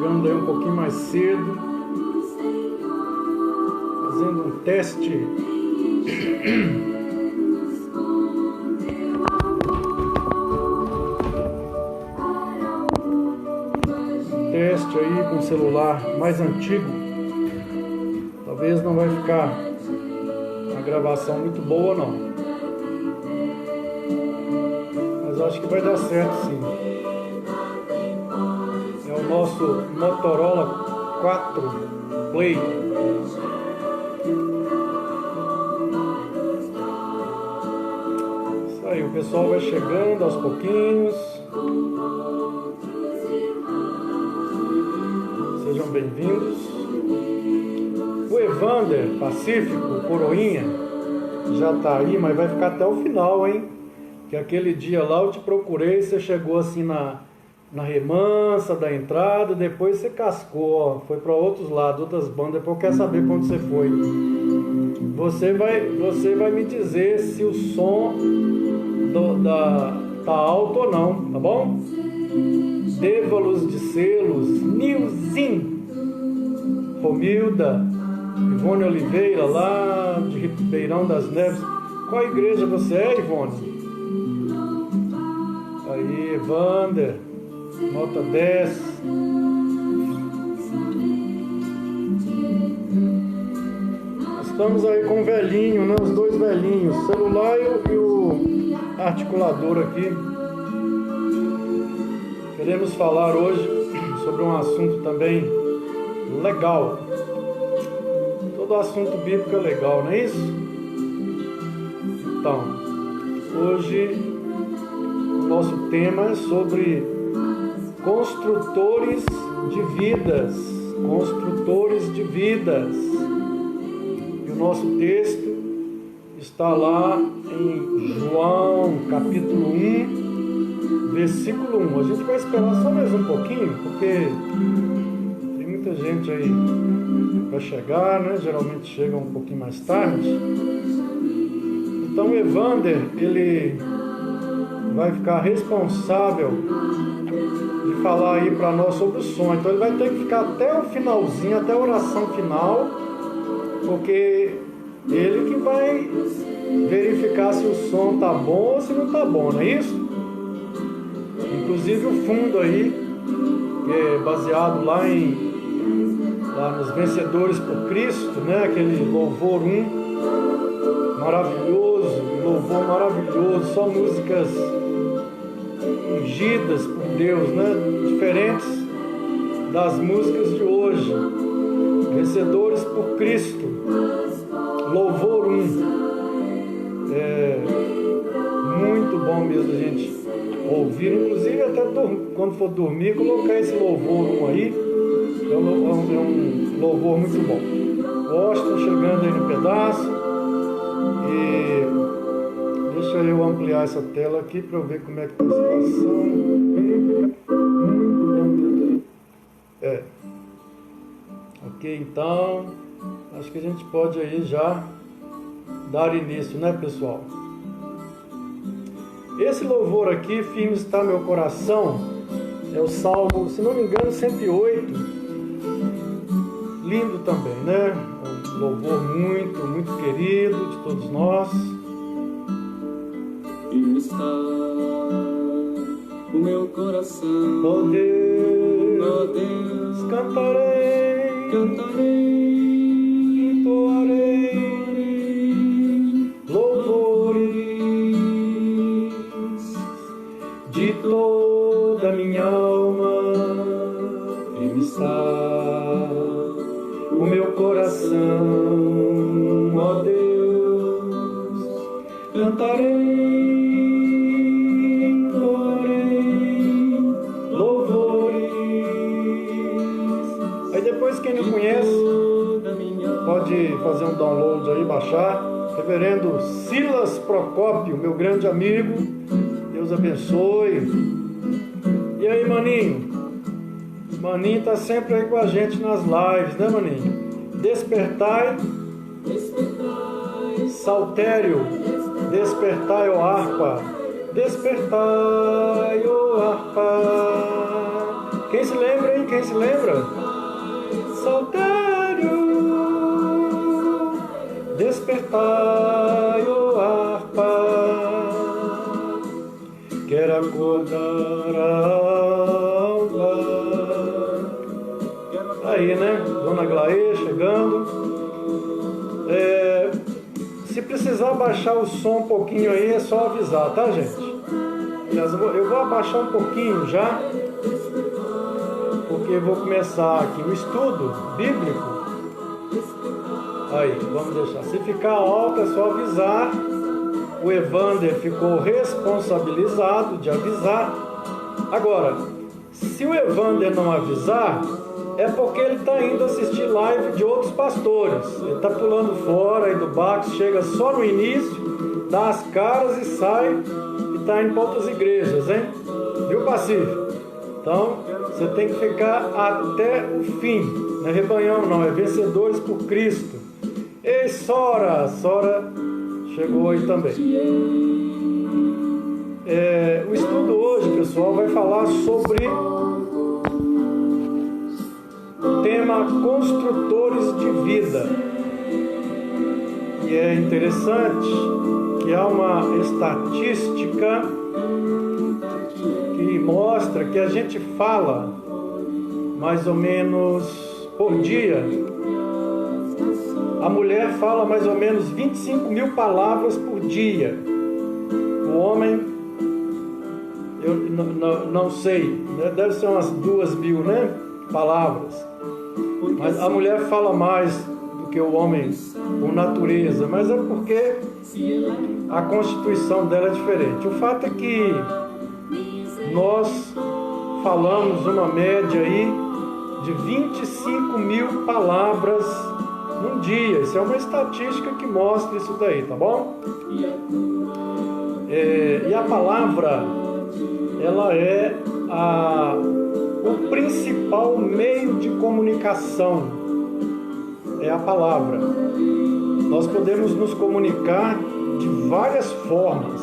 chegando aí um pouquinho mais cedo, fazendo um teste. Teste aí com o celular mais antigo. Talvez não vai ficar uma gravação muito boa não, mas acho que vai dar certo sim. É o nosso Motorola 4 Play. Isso aí, o pessoal vai chegando aos pouquinhos. Sejam bem-vindos. O Evander Pacífico, Coroinha, já tá aí, mas vai ficar até o final, hein? Que aquele dia lá eu te procurei, você chegou assim na remansa da entrada, depois você cascou, ó, foi para outros lados, outras bandas, depois eu quero saber quando você foi. Você vai me dizer se o som tá alto ou não, tá bom? Dévalos de Selos, Nilzinho, Romilda, Ivone Oliveira, lá de Ribeirão das Neves. Qual igreja você é, Ivone? Aí, Evander, nota 10. Estamos aí com o velhinho, né? Os dois velhinhos, o celular e o articulador aqui. Queremos falar hoje sobre um assunto também legal. Todo assunto bíblico é legal, não é isso? Então, hoje o nosso tema é sobre construtores de vidas. Construtores de vidas. E o nosso texto está lá em João, capítulo 1, versículo 1. A gente vai esperar só mais um pouquinho, porque tem muita gente aí para chegar, né? Geralmente chega um pouquinho mais tarde. Então o Evander, ele vai ficar responsável de falar aí para nós sobre o som. Então ele vai ter que ficar até o finalzinho, até a oração final, porque ele que vai verificar se o som tá bom ou se não tá bom, não é isso? Inclusive o fundo aí, que é baseado lá nos Vencedores por Cristo, né? Aquele louvor 1, maravilhoso, louvor maravilhoso, só músicas ungidas por Deus, né? Diferentes das músicas de hoje. Vencedores por Cristo, louvor 1. Muito bom mesmo a gente ouvir, inclusive até quando for dormir, colocar esse louvor 1 aí. É um louvor muito bom. Washington chegando aí no pedaço. E deixa eu ampliar essa tela aqui para eu ver como é que está a situação. Ok, então acho que a gente pode aí já dar início, né, pessoal? Esse louvor aqui, firme está meu coração, é o Salmo, se não me engano, 108. Lindo também, né? Um louvor muito, muito querido de todos nós. Firme está o meu coração, Oh Deus, ó Deus, cantarei, entoarei louvores de toda a minha alma. Firme está o meu coração, ó Deus, cantarei, entoarei louvores. Aí depois, quem não conhece, pode fazer um download aí, baixar. Reverendo Silas Procópio, meu grande amigo, Deus abençoe. E aí, maninho? Maninho tá sempre aí com a gente nas lives, né, maninho? Despertai, saltério, despertai, ó harpa, despertai, ó harpa. Quem se lembra, hein? quem se lembra? Saltério, despertai, ó harpa, quer acordar a alma. Aí, né? Dona Glaê chegando. Se precisar baixar o som um pouquinho aí, é só avisar, tá, gente? Eu vou abaixar um pouquinho já, porque eu vou começar aqui o estudo bíblico. Aí, vamos deixar. Se ficar alto, é só avisar. O Evander ficou responsabilizado de avisar. Agora, se o Evander não avisar, é porque ele está indo assistir live de outros pastores. Ele está pulando fora aí do barco, chega só no início, dá as caras e sai, e está indo para outras igrejas, hein? Viu, Pacífico? Então, você tem que ficar até o fim. Não é rebanhão, não, é vencedores por Cristo. Ei, Sora! Sora chegou aí também. O estudo hoje, pessoal, vai falar sobre o tema construtores de vida. E é interessante que há uma estatística que mostra que a gente fala mais ou menos por dia. A mulher fala mais ou menos 25 mil palavras por dia. O homem, eu não sei, né? Deve ser umas 2.000, né? Palavras. Mas a mulher fala mais do que o homem por natureza, mas é porque a constituição dela é diferente. O fato é que nós falamos uma média aí de 25 mil palavras num dia. Isso é uma estatística que mostra isso daí, tá bom? E a palavra, ela é o principal meio de comunicação. É a palavra. Nós podemos nos comunicar de várias formas.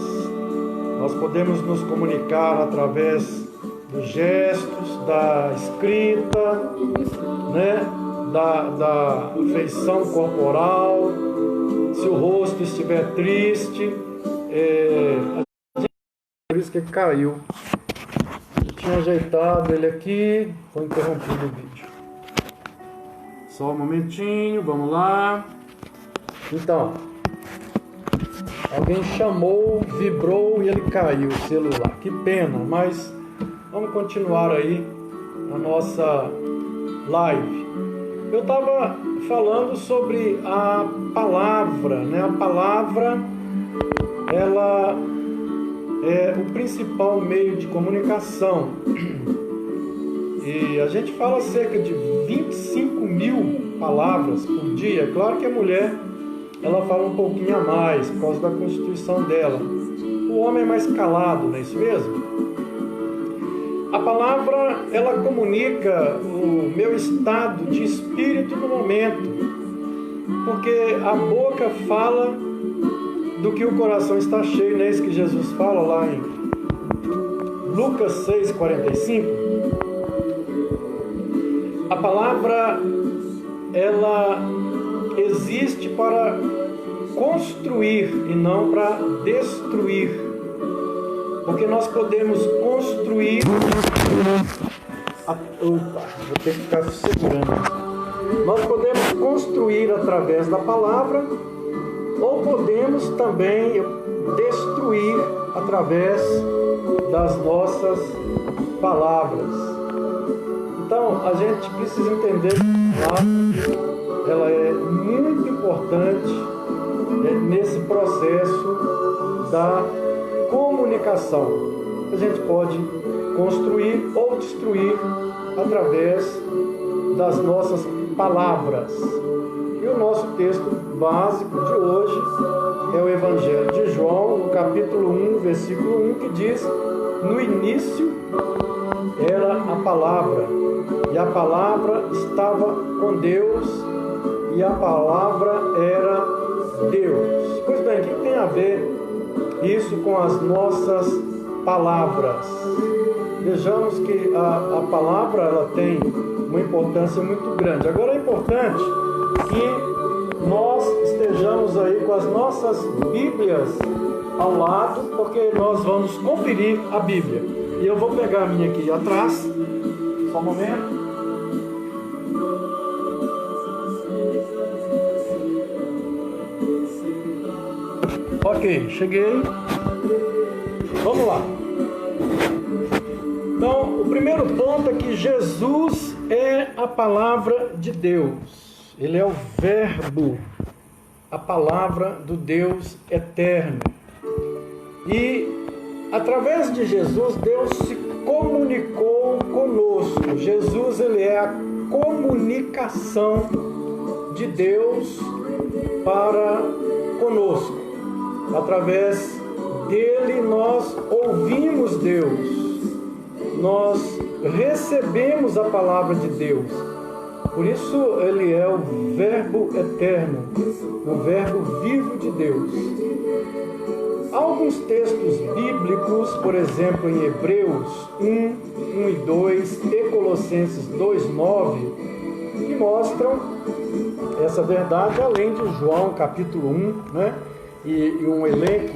Nós podemos nos comunicar através dos gestos, da escrita, né? Da feição corporal. Se o rosto estiver triste, por isso que caiu. Eu tinha ajeitado ele aqui, foi interrompido o vídeo. Só um momentinho, vamos lá. Então, alguém chamou, vibrou e ele caiu, o celular. Que pena, mas vamos continuar aí a nossa live. Eu estava falando sobre a palavra, né? A palavra, ela é o principal meio de comunicação. E a gente fala cerca de 25 mil palavras por dia. É claro que a mulher, ela fala um pouquinho a mais, por causa da constituição dela. O homem é mais calado, não é isso mesmo? A palavra, ela comunica o meu estado de espírito no momento. Porque a boca fala do que o coração está cheio, não é isso que Jesus fala lá em Lucas 6,45? A palavra, ela existe para construir e não para destruir. Porque nós podemos construir... vou ter que ficar segurando. Nós podemos construir através da palavra, ou podemos também destruir através das nossas palavras. Então, a gente precisa entender que a palavra, ela é muito importante nesse processo da comunicação. A gente pode construir ou destruir através das nossas palavras. E o nosso texto básico de hoje é o Evangelho de João, no capítulo 1, versículo 1, que diz: no início era a palavra, e a palavra estava com Deus, e a palavra era Deus. Pois bem, o que tem a ver isso com as nossas palavras? vejamos que a palavra ela tem uma importância muito grande. Agora é importante que nós estejamos aí com as nossas Bíblias ao lado, porque nós vamos conferir a Bíblia. E eu vou pegar a minha aqui atrás, só um momento. Ok, cheguei. Vamos lá. Então, o primeiro ponto é que Jesus é a palavra de Deus. Ele é o Verbo, a palavra do Deus eterno. E, através de Jesus, Deus se comunicou conosco. Jesus, ele é a comunicação de Deus para conosco. Através dele nós ouvimos Deus, nós recebemos a palavra de Deus. Por isso ele é o Verbo eterno, o Verbo vivo de Deus. Há alguns textos bíblicos, por exemplo, em Hebreus 1 e 2 e Colossenses 2, 9, que mostram essa verdade, além de João capítulo 1, né? E um elenco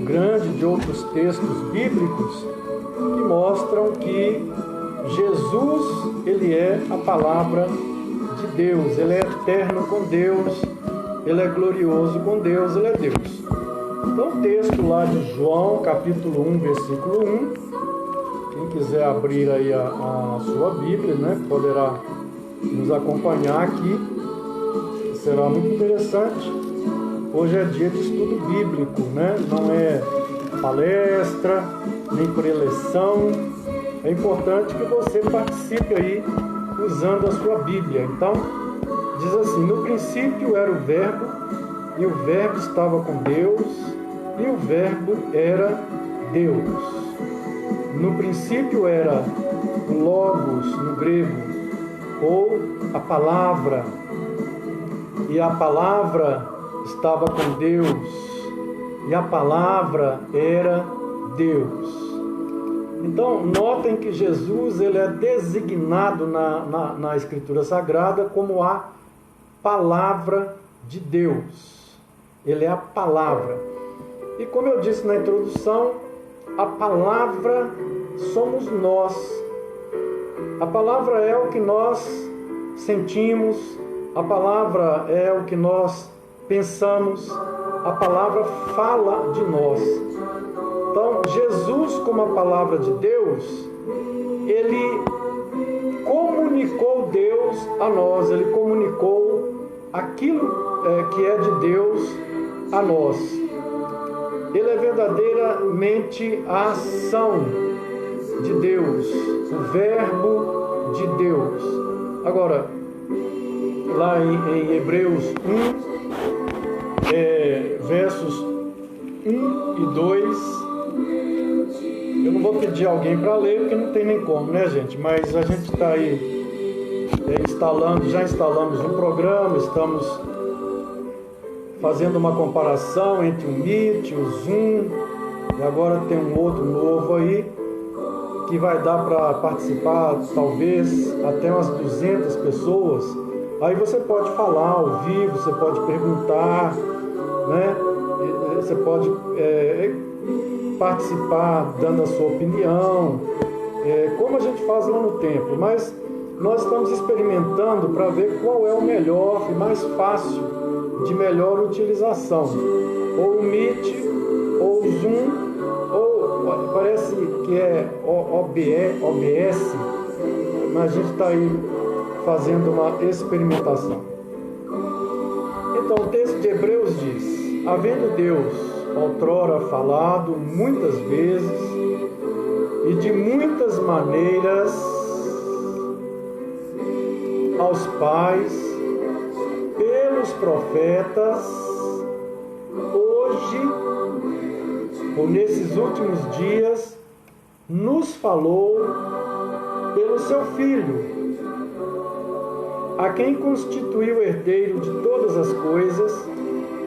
grande de outros textos bíblicos que mostram que Jesus, ele é a palavra de Deus, ele é eterno com Deus, ele é glorioso com Deus, ele é Deus. Então, o texto lá de João, capítulo 1, versículo 1, quem quiser abrir aí a sua Bíblia, né, poderá nos acompanhar aqui, que será muito interessante. Hoje é dia de estudo bíblico, né? Não é palestra, nem por eleição. É importante que você participe aí usando a sua Bíblia. Então, diz assim: no princípio era o Verbo, e o Verbo estava com Deus, e o Verbo era Deus. No princípio era o Logos, no grego, ou a palavra, e a palavra estava com Deus, e a palavra era Deus. Então, notem que Jesus ele é designado na Escritura Sagrada como a palavra de Deus. Ele é a palavra. E como eu disse na introdução, a palavra somos nós. A palavra é o que nós sentimos, a palavra é o que nós pensamos, a palavra fala de nós. Então, Jesus, como a palavra de Deus, ele comunicou Deus a nós, ele comunicou aquilo que é de Deus a nós. Ele é verdadeiramente a ação de Deus, o Verbo de Deus. Agora, lá em Hebreus 1, versos 1 e 2, eu não vou pedir alguém para ler, porque não tem nem como, né, gente? Mas a gente está aí já instalamos um programa, estamos fazendo uma comparação entre o Meet, o Zoom, e agora tem um outro novo aí, que vai dar para participar, talvez, até umas 200 pessoas. Aí você pode falar ao vivo, você pode perguntar, né? Você pode participar dando a sua opinião, como a gente faz lá no templo. Mas nós estamos experimentando para ver qual é o melhor e mais fácil, de melhor utilização. Ou o Meet, ou o Zoom, ou parece que é OBS, mas a gente está aí fazendo uma experimentação. Então, o texto de Hebreus diz: havendo Deus outrora falado muitas vezes e de muitas maneiras aos pais pelos profetas, hoje, ou nesses últimos dias, nos falou pelo seu Filho, a quem constituiu herdeiro de todas as coisas,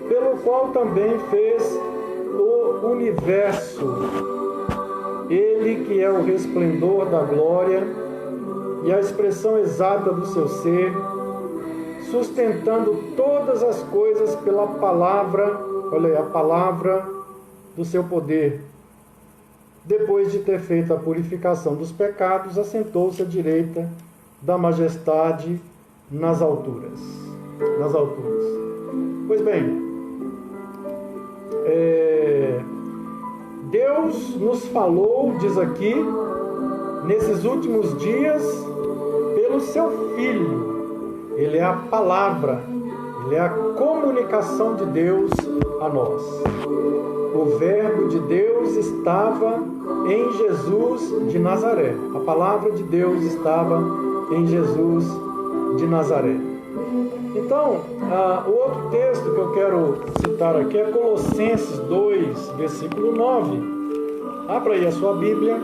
pelo qual também fez o universo. Ele que é o resplendor da glória e a expressão exata do seu ser, sustentando todas as coisas pela palavra, olha aí, a palavra do seu poder. Depois de ter feito a purificação dos pecados, assentou-se à direita da majestade nas alturas. Nas alturas. Pois bem, Deus nos falou, diz aqui, nesses últimos dias, pelo seu Filho. Ele é a palavra, ele é a comunicação de Deus a nós. O Verbo de Deus estava em Jesus de Nazaré. A palavra de Deus estava em Jesus de Nazaré. Então, o outro texto que eu quero citar aqui é Colossenses 2, versículo 9. Abra aí a sua Bíblia.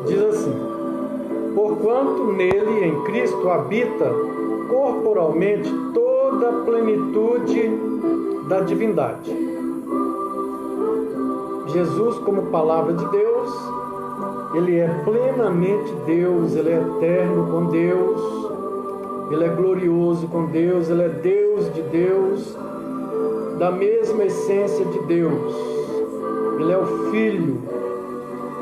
Diz assim: porquanto nele, em Cristo, habita corporalmente toda a plenitude da divindade. Jesus, como palavra de Deus, ele é plenamente Deus, ele é eterno com Deus, ele é glorioso com Deus, ele é Deus de Deus, da mesma essência de Deus. Ele é o Filho,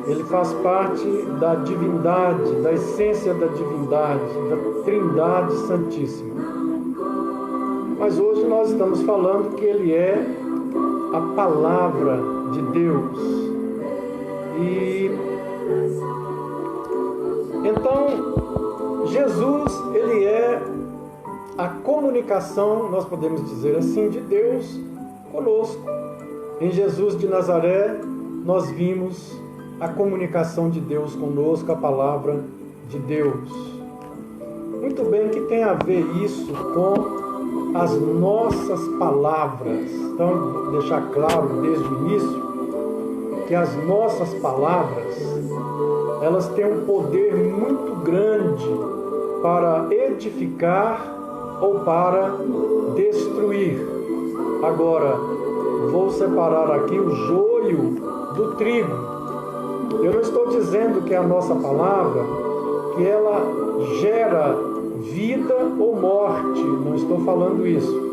ele faz parte da divindade, da essência da divindade, da Trindade Santíssima. Mas hoje nós estamos falando que ele é a palavra de Deus. E então Jesus, ele é a comunicação, nós podemos dizer assim, de Deus conosco. Em Jesus de Nazaré nós vimos a comunicação de Deus conosco, a palavra de Deus. Muito bem, que tem a ver isso com as nossas palavras. Então, vou deixar claro desde o início que as nossas palavras, elas têm um poder muito grande para edificar ou para destruir. Agora, vou separar aqui o joio do trigo. Eu não estou dizendo que a nossa palavra, que ela gera vida ou morte, não estou falando isso.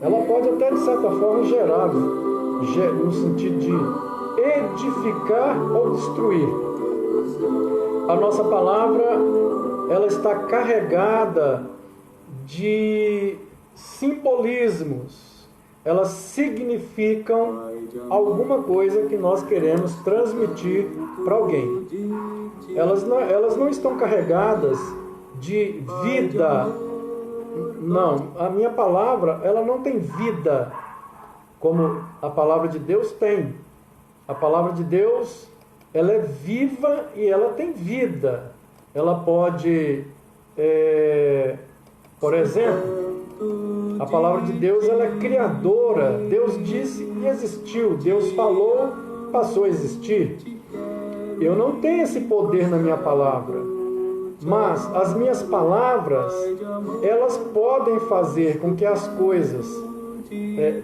Ela pode até, de certa forma, gerar, no sentido de edificar ou destruir. A nossa palavra, ela está carregada de simbolismos. Elas significam alguma coisa que nós queremos transmitir para alguém. Elas não estão carregadas de vida. Não, a minha palavra, ela não tem vida como a palavra de Deus tem. A palavra de Deus, ela é viva e ela tem vida. Ela pode, por exemplo, a palavra de Deus, ela é criadora. Deus disse e existiu. Deus falou, passou a existir. Eu não tenho esse poder na minha palavra. Mas as minhas palavras, elas podem fazer com que as coisas,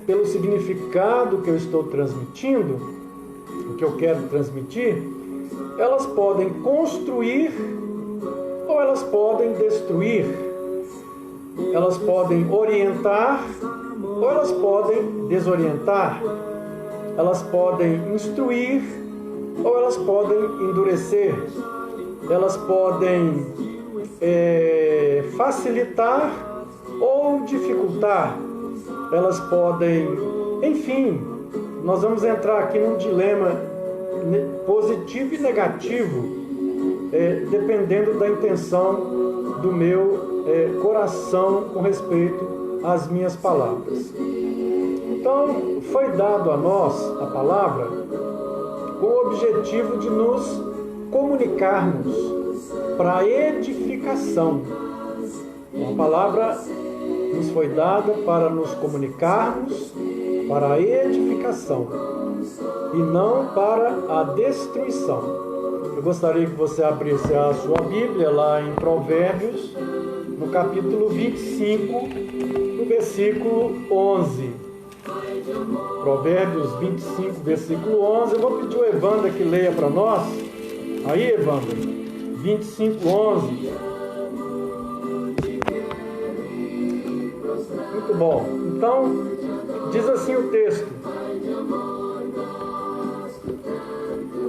pelo significado que eu estou transmitindo, o que eu quero transmitir, elas podem construir ou elas podem destruir. Elas podem orientar ou elas podem desorientar. Elas podem instruir ou elas podem endurecer. Elas podem facilitar ou dificultar. Elas podem, enfim, nós vamos entrar aqui num dilema positivo e negativo, dependendo da intenção do meu coração com respeito às minhas palavras. Então, foi dado a nós a palavra com o objetivo de nos comunicarmos para edificação. A palavra nos foi dada para nos comunicarmos para a edificação e não para a destruição. Eu gostaria que você abrisse a sua Bíblia lá em Provérbios, no capítulo 25, no versículo 11. Provérbios 25, versículo 11. Eu vou pedir o Evandro que leia para nós. Aí, Evandro, 25, 11. Muito bom. Então, diz assim o texto: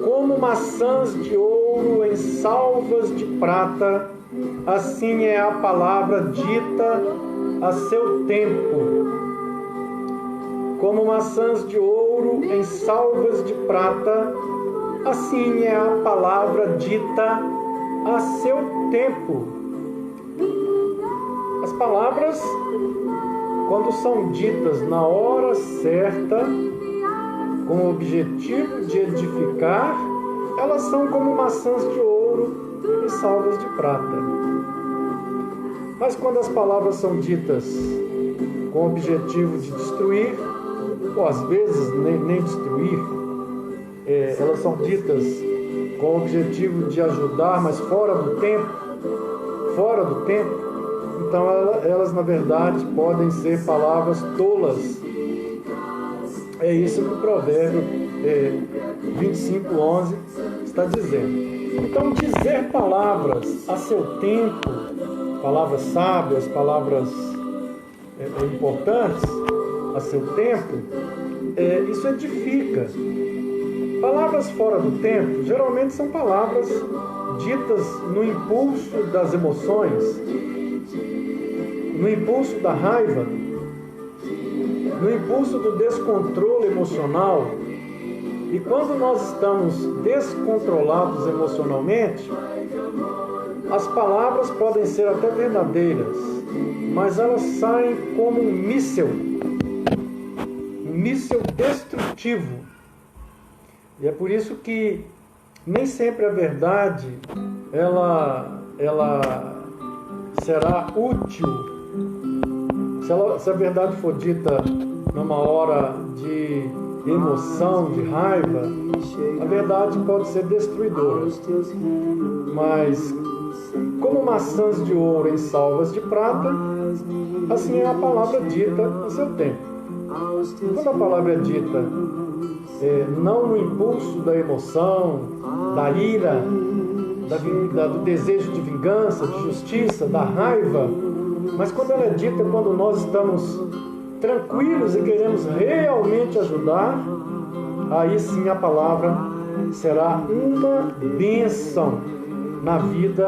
como maçãs de ouro em salvas de prata, assim é a palavra dita a seu tempo. Como maçãs de ouro em salvas de prata, assim é a palavra dita a seu tempo. As palavras, quando são ditas na hora certa, com o objetivo de edificar, elas são como maçãs de ouro em salvas de prata. Mas quando as palavras são ditas com o objetivo de destruir, ou às vezes nem destruir, elas são ditas com o objetivo de ajudar, mas fora do tempo, então elas na verdade podem ser palavras tolas. É isso que o provérbio 25:11 está dizendo. Então, dizer palavras a seu tempo, palavras sábias, palavras importantes a seu tempo, isso edifica. Palavras fora do tempo geralmente são palavras ditas no impulso das emoções, no impulso da raiva, no impulso do descontrole emocional. E quando nós estamos descontrolados emocionalmente, as palavras podem ser até verdadeiras, mas elas saem como um míssil destrutivo. E é por isso que nem sempre a verdade ela será útil. Se a verdade for dita numa hora de emoção, de raiva, a verdade pode ser destruidora. Mas, como maçãs de ouro em salvas de prata, assim é a palavra dita no seu tempo. Quando a palavra é dita não no impulso da emoção, da ira, do desejo de vingança, de justiça, da raiva, mas quando ela é dita quando nós estamos tranquilos e queremos realmente ajudar, aí sim a palavra será uma bênção na vida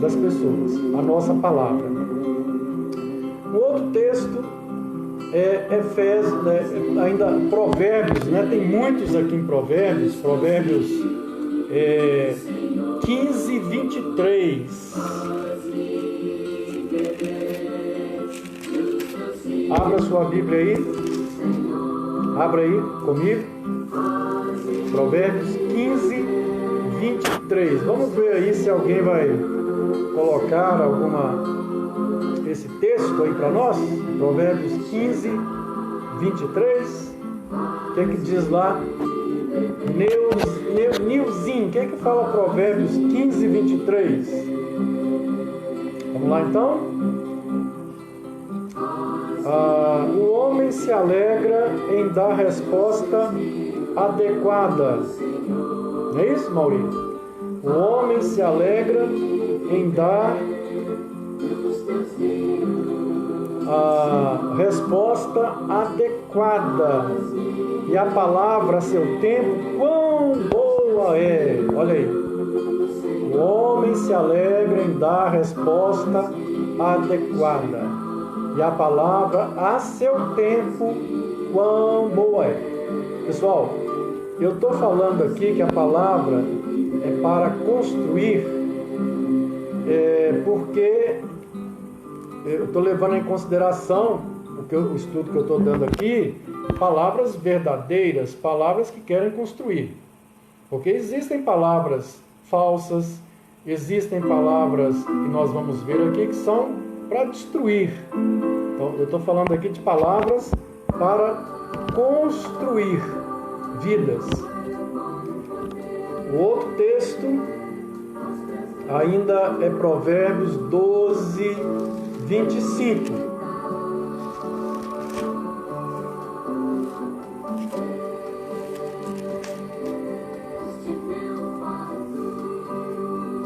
das pessoas, a nossa palavra. O outro texto é Efésios, ainda Provérbios, tem muitos aqui em Provérbios, 15, 23. Abra sua Bíblia aí. Abra aí comigo. Provérbios 15, 23. Vamos ver aí se alguém vai colocar esse texto aí para nós. Provérbios 15, 23. O que é que diz lá? Nilzinho, o que é que fala Provérbios 15, 23? Vamos lá então? O homem se alegra em dar resposta adequada. Não é isso, Maurício? O homem se alegra em dar a resposta adequada. E a palavra a seu tempo, quão boa é! Olha aí. O homem se alegra em dar a resposta adequada. E a palavra a seu tempo, quão boa é. Pessoal, eu estou falando aqui que a palavra é para construir, porque eu estou levando em consideração o estudo que eu estou dando aqui, palavras verdadeiras, palavras que querem construir. Porque existem palavras falsas, existem palavras que nós vamos ver aqui que são para destruir. Então, eu estou falando aqui de palavras para construir vidas. O outro texto Ainda é Provérbios 12, 25.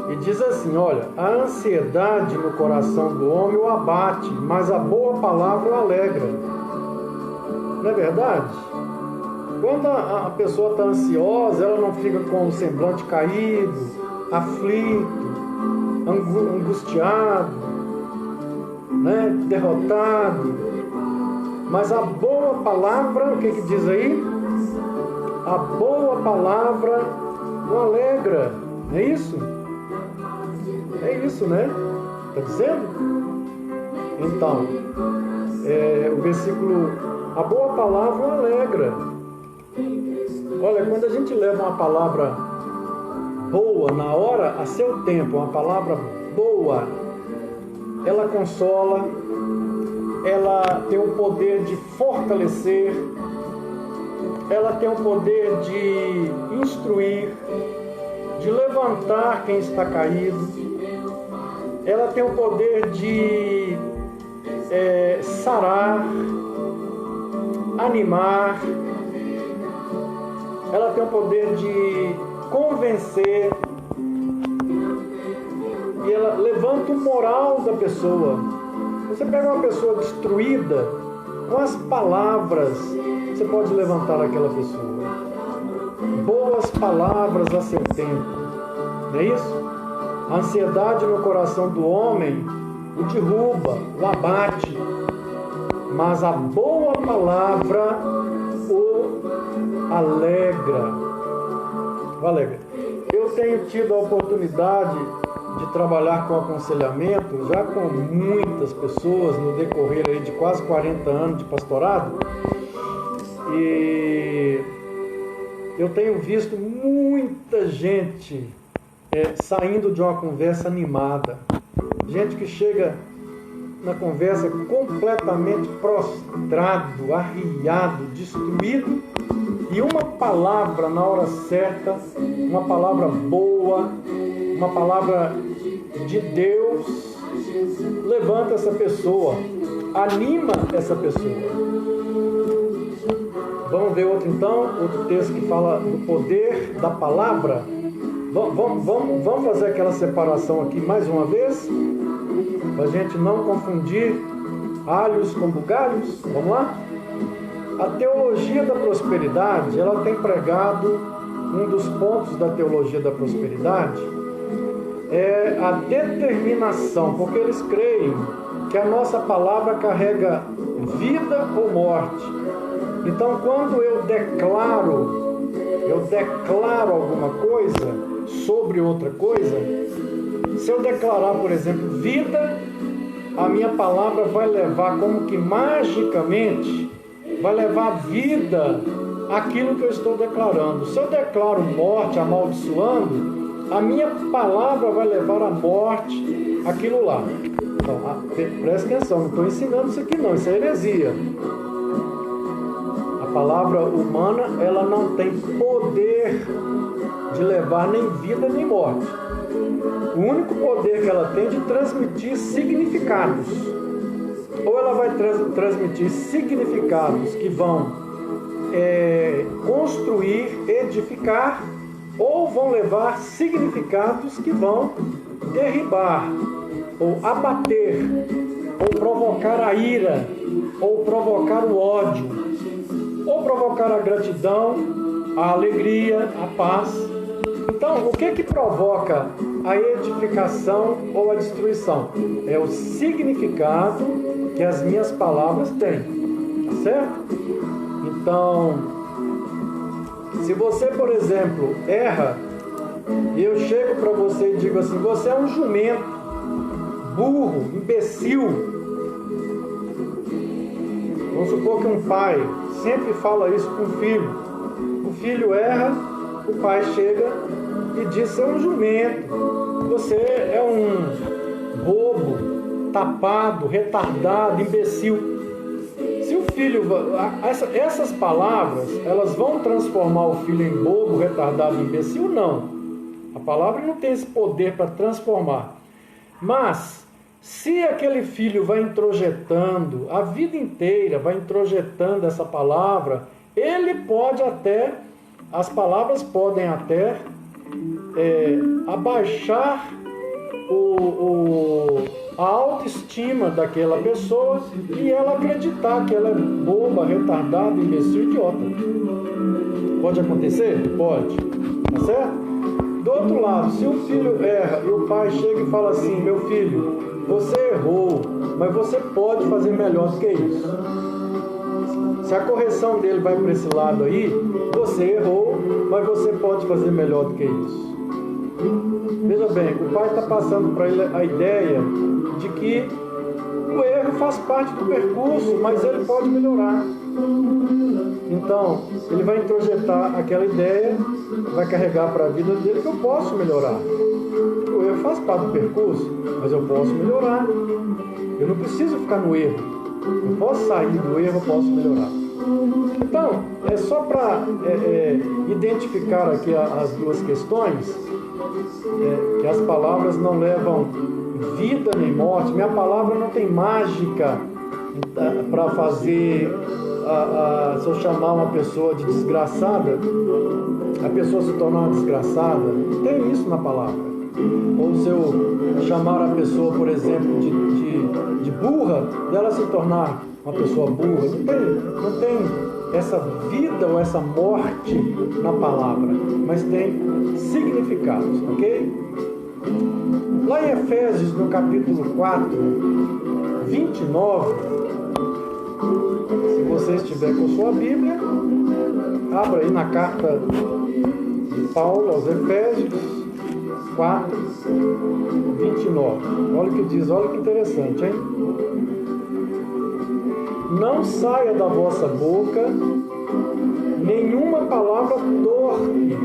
E diz assim, olha, a ansiedade no coração do homem o abate, mas a boa palavra o alegra. Não é verdade? Quando a pessoa está ansiosa, ela não fica com o semblante caído, aflito, angustiado, né? Derrotado. Mas a boa palavra, o que diz aí? A boa palavra o alegra. Não é isso? É isso, né? Está dizendo? Então, o versículo, a boa palavra o alegra. Olha, quando a gente leva uma palavra boa na hora, a seu tempo, uma palavra boa, ela consola, ela tem o poder de fortalecer, ela tem o poder de instruir, de levantar quem está caído, ela tem o poder de sarar, animar, ela tem o poder de convencer, e ela levanta o moral da pessoa. Você pega uma pessoa destruída, com as palavras, você pode levantar aquela pessoa. Boas palavras a seu tempo, não é isso? A ansiedade no coração do homem o derruba, o abate, mas a boa palavra o alegra. O alegra. Eu tenho tido a oportunidade de trabalhar com aconselhamento, já com muitas pessoas no decorrer aí de quase 40 anos de pastorado, e eu tenho visto muita gente saindo de uma conversa animada, gente que chega na conversa completamente prostrado, arriado, destruído, e uma palavra na hora certa, uma palavra boa, uma palavra de Deus, levanta essa pessoa, anima essa pessoa. Vamos ver outro texto que fala do poder da palavra. Vamos fazer aquela separação aqui mais uma vez, para a gente não confundir alhos com bugalhos. Vamos lá? A teologia da prosperidade, ela tem pregado, um dos pontos da teologia da prosperidade é a determinação, porque eles creem que a nossa palavra carrega vida ou morte. Então, quando eu declaro alguma coisa sobre outra coisa, se eu declarar, por exemplo, vida, a minha palavra vai levar como que magicamente, vai levar vida àquilo que eu estou declarando. Se eu declaro morte, amaldiçoando, a minha palavra vai levar à morte aquilo lá. Então, presta atenção, não estou ensinando isso aqui não, isso é heresia. A palavra humana, ela não tem poder de levar nem vida nem morte. O único poder que ela tem é de transmitir significados. Ou ela vai transmitir significados que vão construir, edificar, ou vão levar significados que vão derribar, ou abater, ou provocar a ira, ou provocar o ódio, ou provocar a gratidão, a alegria, a paz. Então, o que provoca a edificação ou a destruição? É o significado que as minhas palavras têm, tá certo? Então, se você, por exemplo, erra, e eu chego para você e digo assim, você é um jumento, burro, imbecil. Vamos supor que um pai sempre fala isso com o filho. O filho erra, o pai chega e diz, você é um jumento, você é um bobo, tapado, retardado, imbecil. Se o filho... Essas palavras, elas vão transformar o filho em bobo, retardado, imbecil? Não. A palavra não tem esse poder para transformar. Mas, se aquele filho vai introjetando, a vida inteira vai introjetando essa palavra, ele pode até, as palavras podem até abaixar a autoestima daquela pessoa e ela acreditar que ela é boba, retardada, imbecil, idiota. Pode acontecer? Pode. Tá certo? Do outro lado, se o filho erra e o pai chega e fala assim: meu filho, você errou, mas você pode fazer melhor do que isso. Se a correção dele vai para esse lado aí, você errou, mas você pode fazer melhor do que isso. Veja bem, o pai está passando para ele a ideia de que o erro faz parte do percurso, mas ele pode melhorar. Então, ele vai introjetar aquela ideia, vai carregar para a vida dele que eu posso melhorar. O erro faz parte do percurso, mas eu posso melhorar. Eu não preciso ficar no erro. Eu posso sair do erro, eu posso melhorar. Então, é só para identificar aqui as duas questões, que as palavras não levam vida nem morte. Minha palavra não tem mágica para fazer, se eu chamar uma pessoa de desgraçada, a pessoa se tornar uma desgraçada. Não tem isso na palavra. Ou se eu chamar a pessoa, por exemplo, de burra, dela se tornar uma pessoa burra. Não tem essa vida ou essa morte na palavra, mas tem significados, ok? Lá em Efésios, no capítulo 4, 29, se você estiver com sua Bíblia, abra aí na carta de Paulo aos Efésios 4, 29. Olha o que diz, olha que interessante, hein? Não saia da vossa boca nenhuma palavra torpe,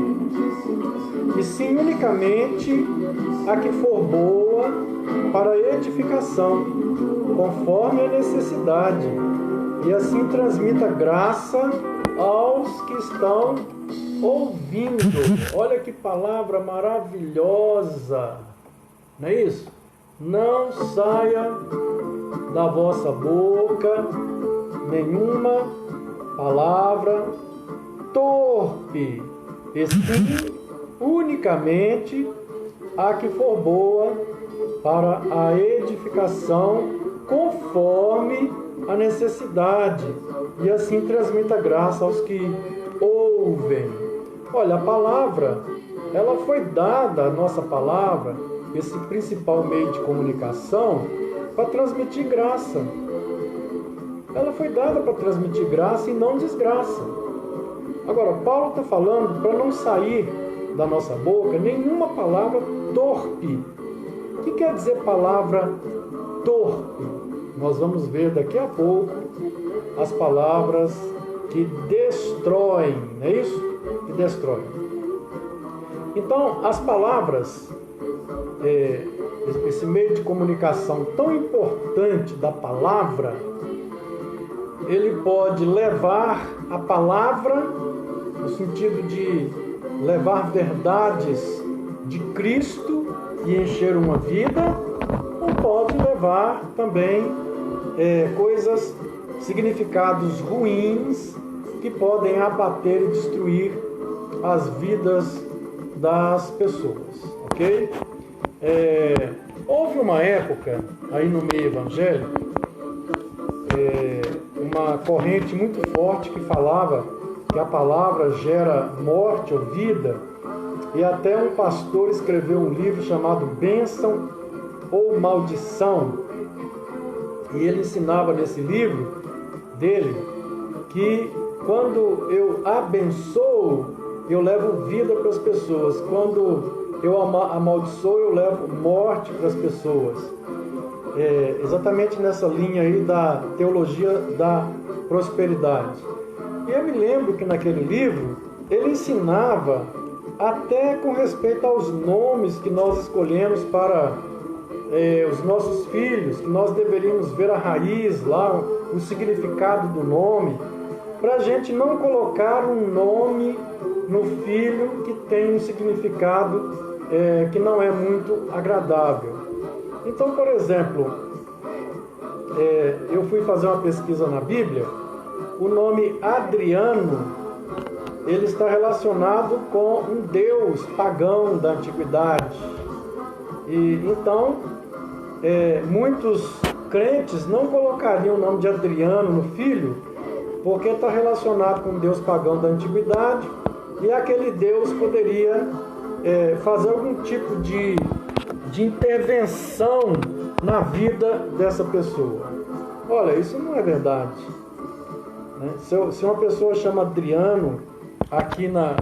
e sim unicamente a que for boa para edificação, conforme a necessidade, e assim transmita graça aos que estão ouvindo. Olha que palavra maravilhosa, não é isso? Não saia da vossa boca nenhuma palavra torpe, e sim unicamente a que for boa para a edificação, conforme a necessidade, e assim transmita graça aos que ouvem. Olha, a palavra, ela foi dada, a nossa palavra, esse principal meio de comunicação, para transmitir graça. Ela foi dada para transmitir graça e não desgraça. Agora, Paulo está falando para não sair da nossa boca nenhuma palavra torpe. O que quer dizer palavra torpe? Nós vamos ver daqui a pouco as palavras que destroem, não é isso? Que destroem. Então, as palavras, esse meio de comunicação tão importante da palavra, ele pode levar a palavra no sentido de levar verdades de Cristo e encher uma vida, ou pode levar também coisas, significados ruins que podem abater e destruir as vidas das pessoas, ok? Houve uma época aí no meio evangélico, uma corrente muito forte que falava que a palavra gera morte ou vida, e até um pastor escreveu um livro chamado Bênção ou Maldição, e ele ensinava nesse livro dele que quando eu abençoo, eu levo vida para as pessoas, quando eu amaldiçoo, eu levo morte para as pessoas. Exatamente nessa linha aí da teologia da prosperidade. E eu me lembro que naquele livro ele ensinava até com respeito aos nomes que nós escolhemos para os nossos filhos, que nós deveríamos ver a raiz lá, o significado do nome, para a gente não colocar um nome no filho que tem um significado que não é muito agradável. Então, por exemplo, eu fui fazer uma pesquisa na Bíblia. O nome Adriano, ele está relacionado com um deus pagão da antiguidade. E então, muitos crentes não colocariam o nome de Adriano no filho, porque está relacionado com um deus pagão da antiguidade, e aquele deus poderia fazer algum tipo de intervenção na vida dessa pessoa. Olha, isso não é verdade, né? Se uma pessoa chama Adriano, aqui na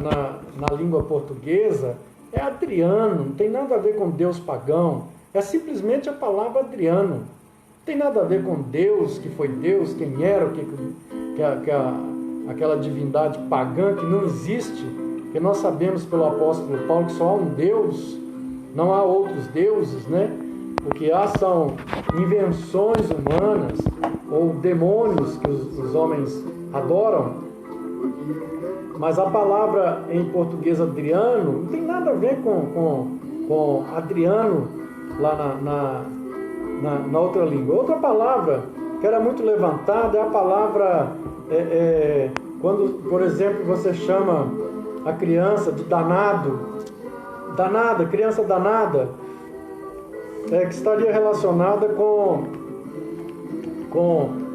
língua portuguesa, é Adriano, não tem nada a ver com Deus pagão, é simplesmente a palavra Adriano. Não tem nada a ver com Deus, que foi Deus, quem era, aquela divindade pagã que não existe, que nós sabemos pelo apóstolo Paulo que só há um Deus, não há outros deuses, né? O que há são invenções humanas ou demônios que os homens adoram. Mas a palavra em português Adriano não tem nada a ver com Adriano lá na outra língua. Outra palavra que era muito levantada é a palavra quando, por exemplo, você chama a criança de danado, criança danada, que estaria relacionada com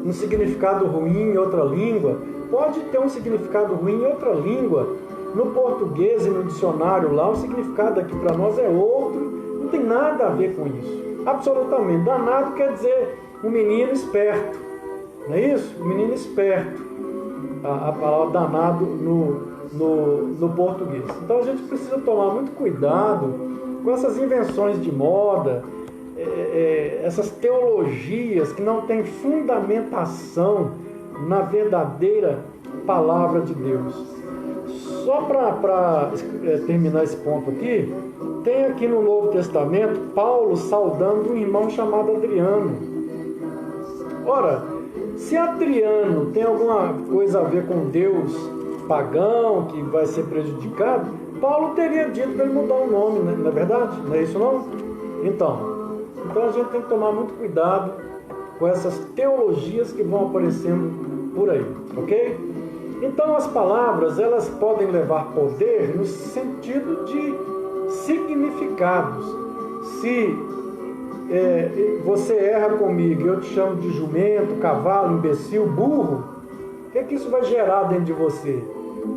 um significado ruim em outra língua. Pode ter um significado ruim em outra língua. No português e no dicionário lá, o significado aqui para nós é outro. Não tem nada a ver com isso. Absolutamente. Danado quer dizer um menino esperto. Não é isso? Um menino esperto. A palavra danado no português. Então a gente precisa tomar muito cuidado com essas invenções de moda, essas teologias que não têm fundamentação na verdadeira palavra de Deus. Só para terminar esse ponto aqui, tem aqui no Novo Testamento Paulo saudando um irmão chamado Adriano. Ora, se Adriano tem alguma coisa a ver com Deus pagão que vai ser prejudicado, Paulo teria dito para ele mudar o nome, né? Não é verdade? Não é isso não? Então a gente tem que tomar muito cuidado com essas teologias que vão aparecendo por aí, ok? Então as palavras, elas podem levar poder no sentido de significados. Se você erra comigo e eu te chamo de jumento, cavalo, imbecil, burro, o que é que isso vai gerar dentro de você?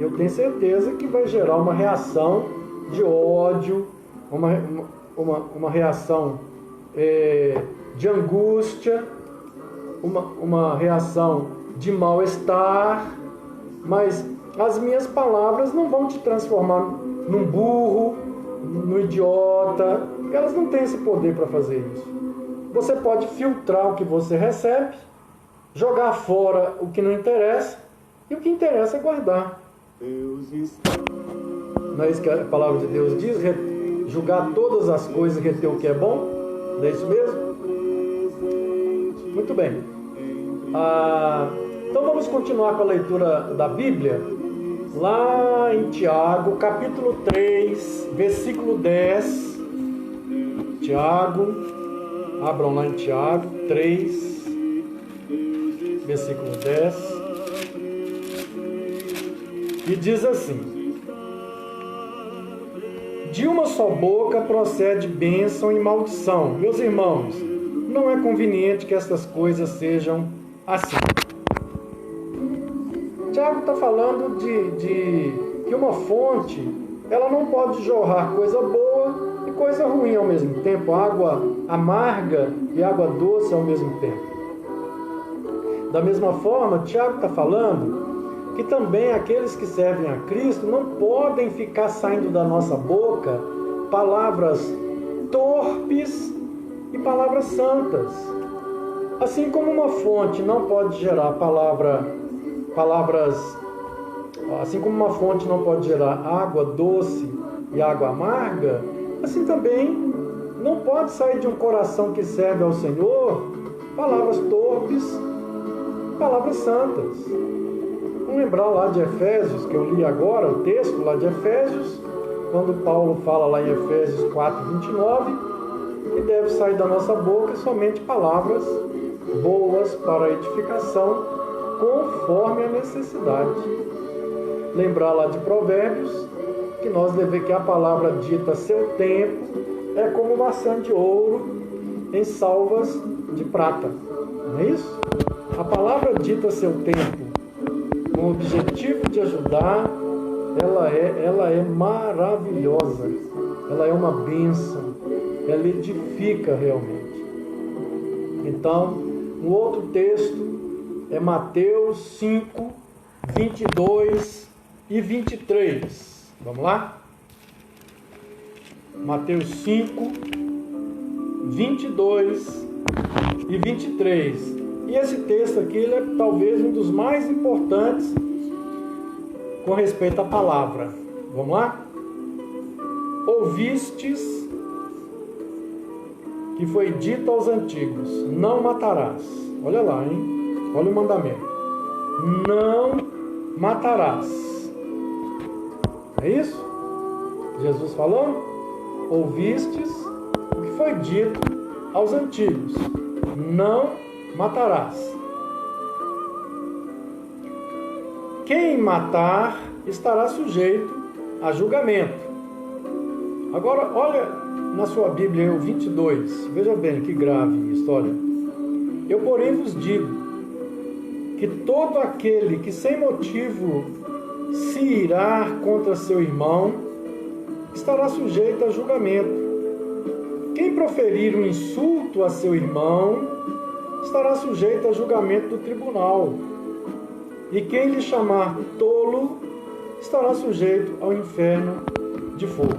Eu tenho certeza que vai gerar uma reação de ódio, uma reação de angústia, uma reação de mal-estar, mas as minhas palavras não vão te transformar num burro, num idiota, porque elas não têm esse poder para fazer isso. Você pode filtrar o que você recebe, jogar fora o que não interessa, e o que interessa é guardar. Não é isso que a palavra de Deus diz? Julgar todas as coisas e reter o que é bom? Não é isso mesmo? Muito bem. Então vamos continuar com a leitura da Bíblia. Lá em Tiago, capítulo 3, versículo 10. Tiago, abram lá em Tiago 3, versículo 10. E diz assim: de uma só boca procede bênção e maldição. Meus irmãos, não é conveniente que estas coisas sejam assim. Tiago está falando de que uma fonte, ela não pode jorrar coisa boa e coisa ruim ao mesmo tempo, água amarga e água doce ao mesmo tempo. Da mesma forma, Tiago está falando que também aqueles que servem a Cristo não podem ficar saindo da nossa boca palavras torpes e palavras santas. Assim como uma fonte não pode gerar assim como uma fonte não pode gerar água doce e água amarga, assim também não pode sair de um coração que serve ao Senhor palavras torpes, palavras santas. Vamos lembrar lá de Efésios, que eu li agora, o texto lá de Efésios, quando Paulo fala lá em Efésios 4:29, que deve sair da nossa boca somente palavras boas para a edificação, conforme a necessidade. Lembrar lá de Provérbios, que nós devemos, que a palavra dita a seu tempo é como maçã de ouro em salvas de prata. Não é isso? A palavra dita a seu tempo, com o objetivo de ajudar, ela é maravilhosa, ela é uma bênção, ela edifica realmente. Então, um outro texto é Mateus 5, 22 e 23. Vamos lá? Mateus 5, 22 e 23. E esse texto aqui ele é talvez um dos mais importantes com respeito à palavra. Vamos lá? Ouvistes que foi dito aos antigos: não matarás. Olha lá, hein? Olha o mandamento. Não matarás. É isso? Jesus falando? Ouvistes o que foi dito aos antigos: não matarás. Quem matar estará sujeito a julgamento. Agora, olha na sua Bíblia, o 22. Veja bem, que grave história. Eu, porém, vos digo que todo aquele que sem motivo se irar contra seu irmão estará sujeito a julgamento. Quem proferir um insulto a seu irmão estará sujeito a julgamento do tribunal. E quem lhe chamar tolo estará sujeito ao inferno de fogo.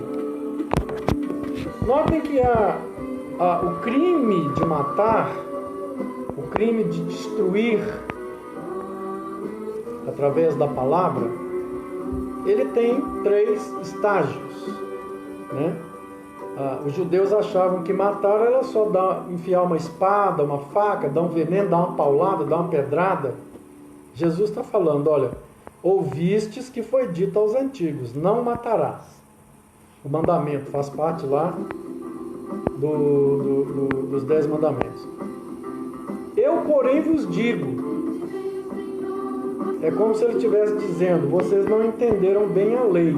Notem que o crime de matar, o crime de destruir através da palavra, ele tem 3 estágios, né? Os judeus achavam que matar era só enfiar uma espada, uma faca, dar um veneno, dar uma paulada, dar uma pedrada. Jesus está falando, olha, ouvistes que foi dito aos antigos: não matarás. O mandamento faz parte lá dos 10 mandamentos. Eu, porém, vos digo. É como se ele estivesse dizendo: vocês não entenderam bem a lei.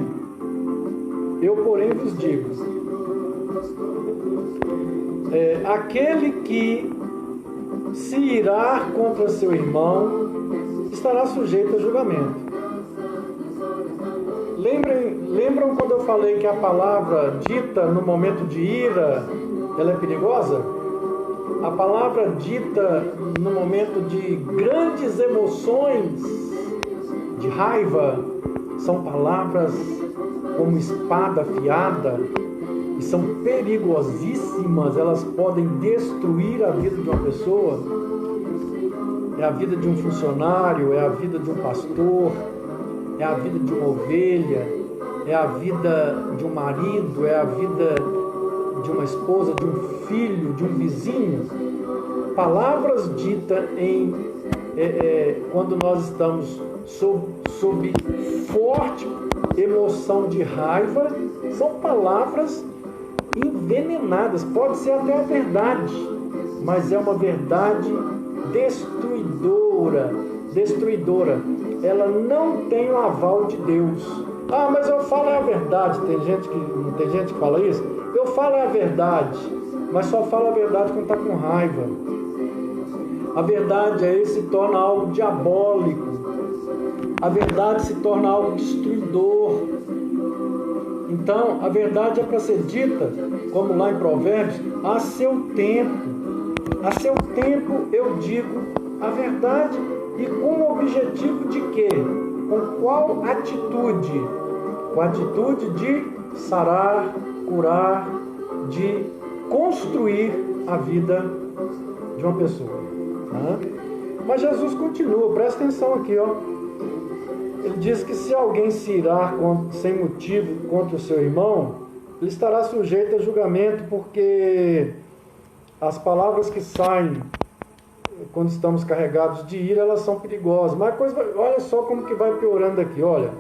Eu, porém, vos digo. Aquele que se irar contra seu irmão estará sujeito a julgamento. Lembram quando eu falei que a palavra dita no momento de ira, ela é perigosa? A palavra dita no momento de grandes emoções, de raiva, são palavras como espada afiada e são perigosíssimas. Elas podem destruir a vida de uma pessoa. É a vida de um funcionário, é a vida de um pastor, é a vida de uma ovelha, é a vida de um marido, é a vida de uma esposa, de um filho, de um vizinho. Palavras ditas quando nós estamos sob forte emoção de raiva, são palavras envenenadas. Pode ser até a verdade, mas é uma verdade destruidora. Ela não tem o aval de Deus. Ah, mas eu falo a verdade. Tem gente que fala isso. Eu falo a verdade, mas só falo a verdade quando está com raiva. A verdade aí se torna algo diabólico. A verdade se torna algo destruidor. Então, a verdade é para ser dita, como lá em Provérbios, a seu tempo. A seu tempo eu digo a verdade. E com o objetivo de quê? Com qual atitude? Com a atitude de sarar, curar, de construir a vida de uma pessoa. Tá? Mas Jesus continua, presta atenção aqui, ó. Ele diz que se alguém se irar sem motivo contra o seu irmão, ele estará sujeito a julgamento, porque as palavras que saem quando estamos carregados de ira, elas são perigosas. Mas olha só como que vai piorando aqui, olha.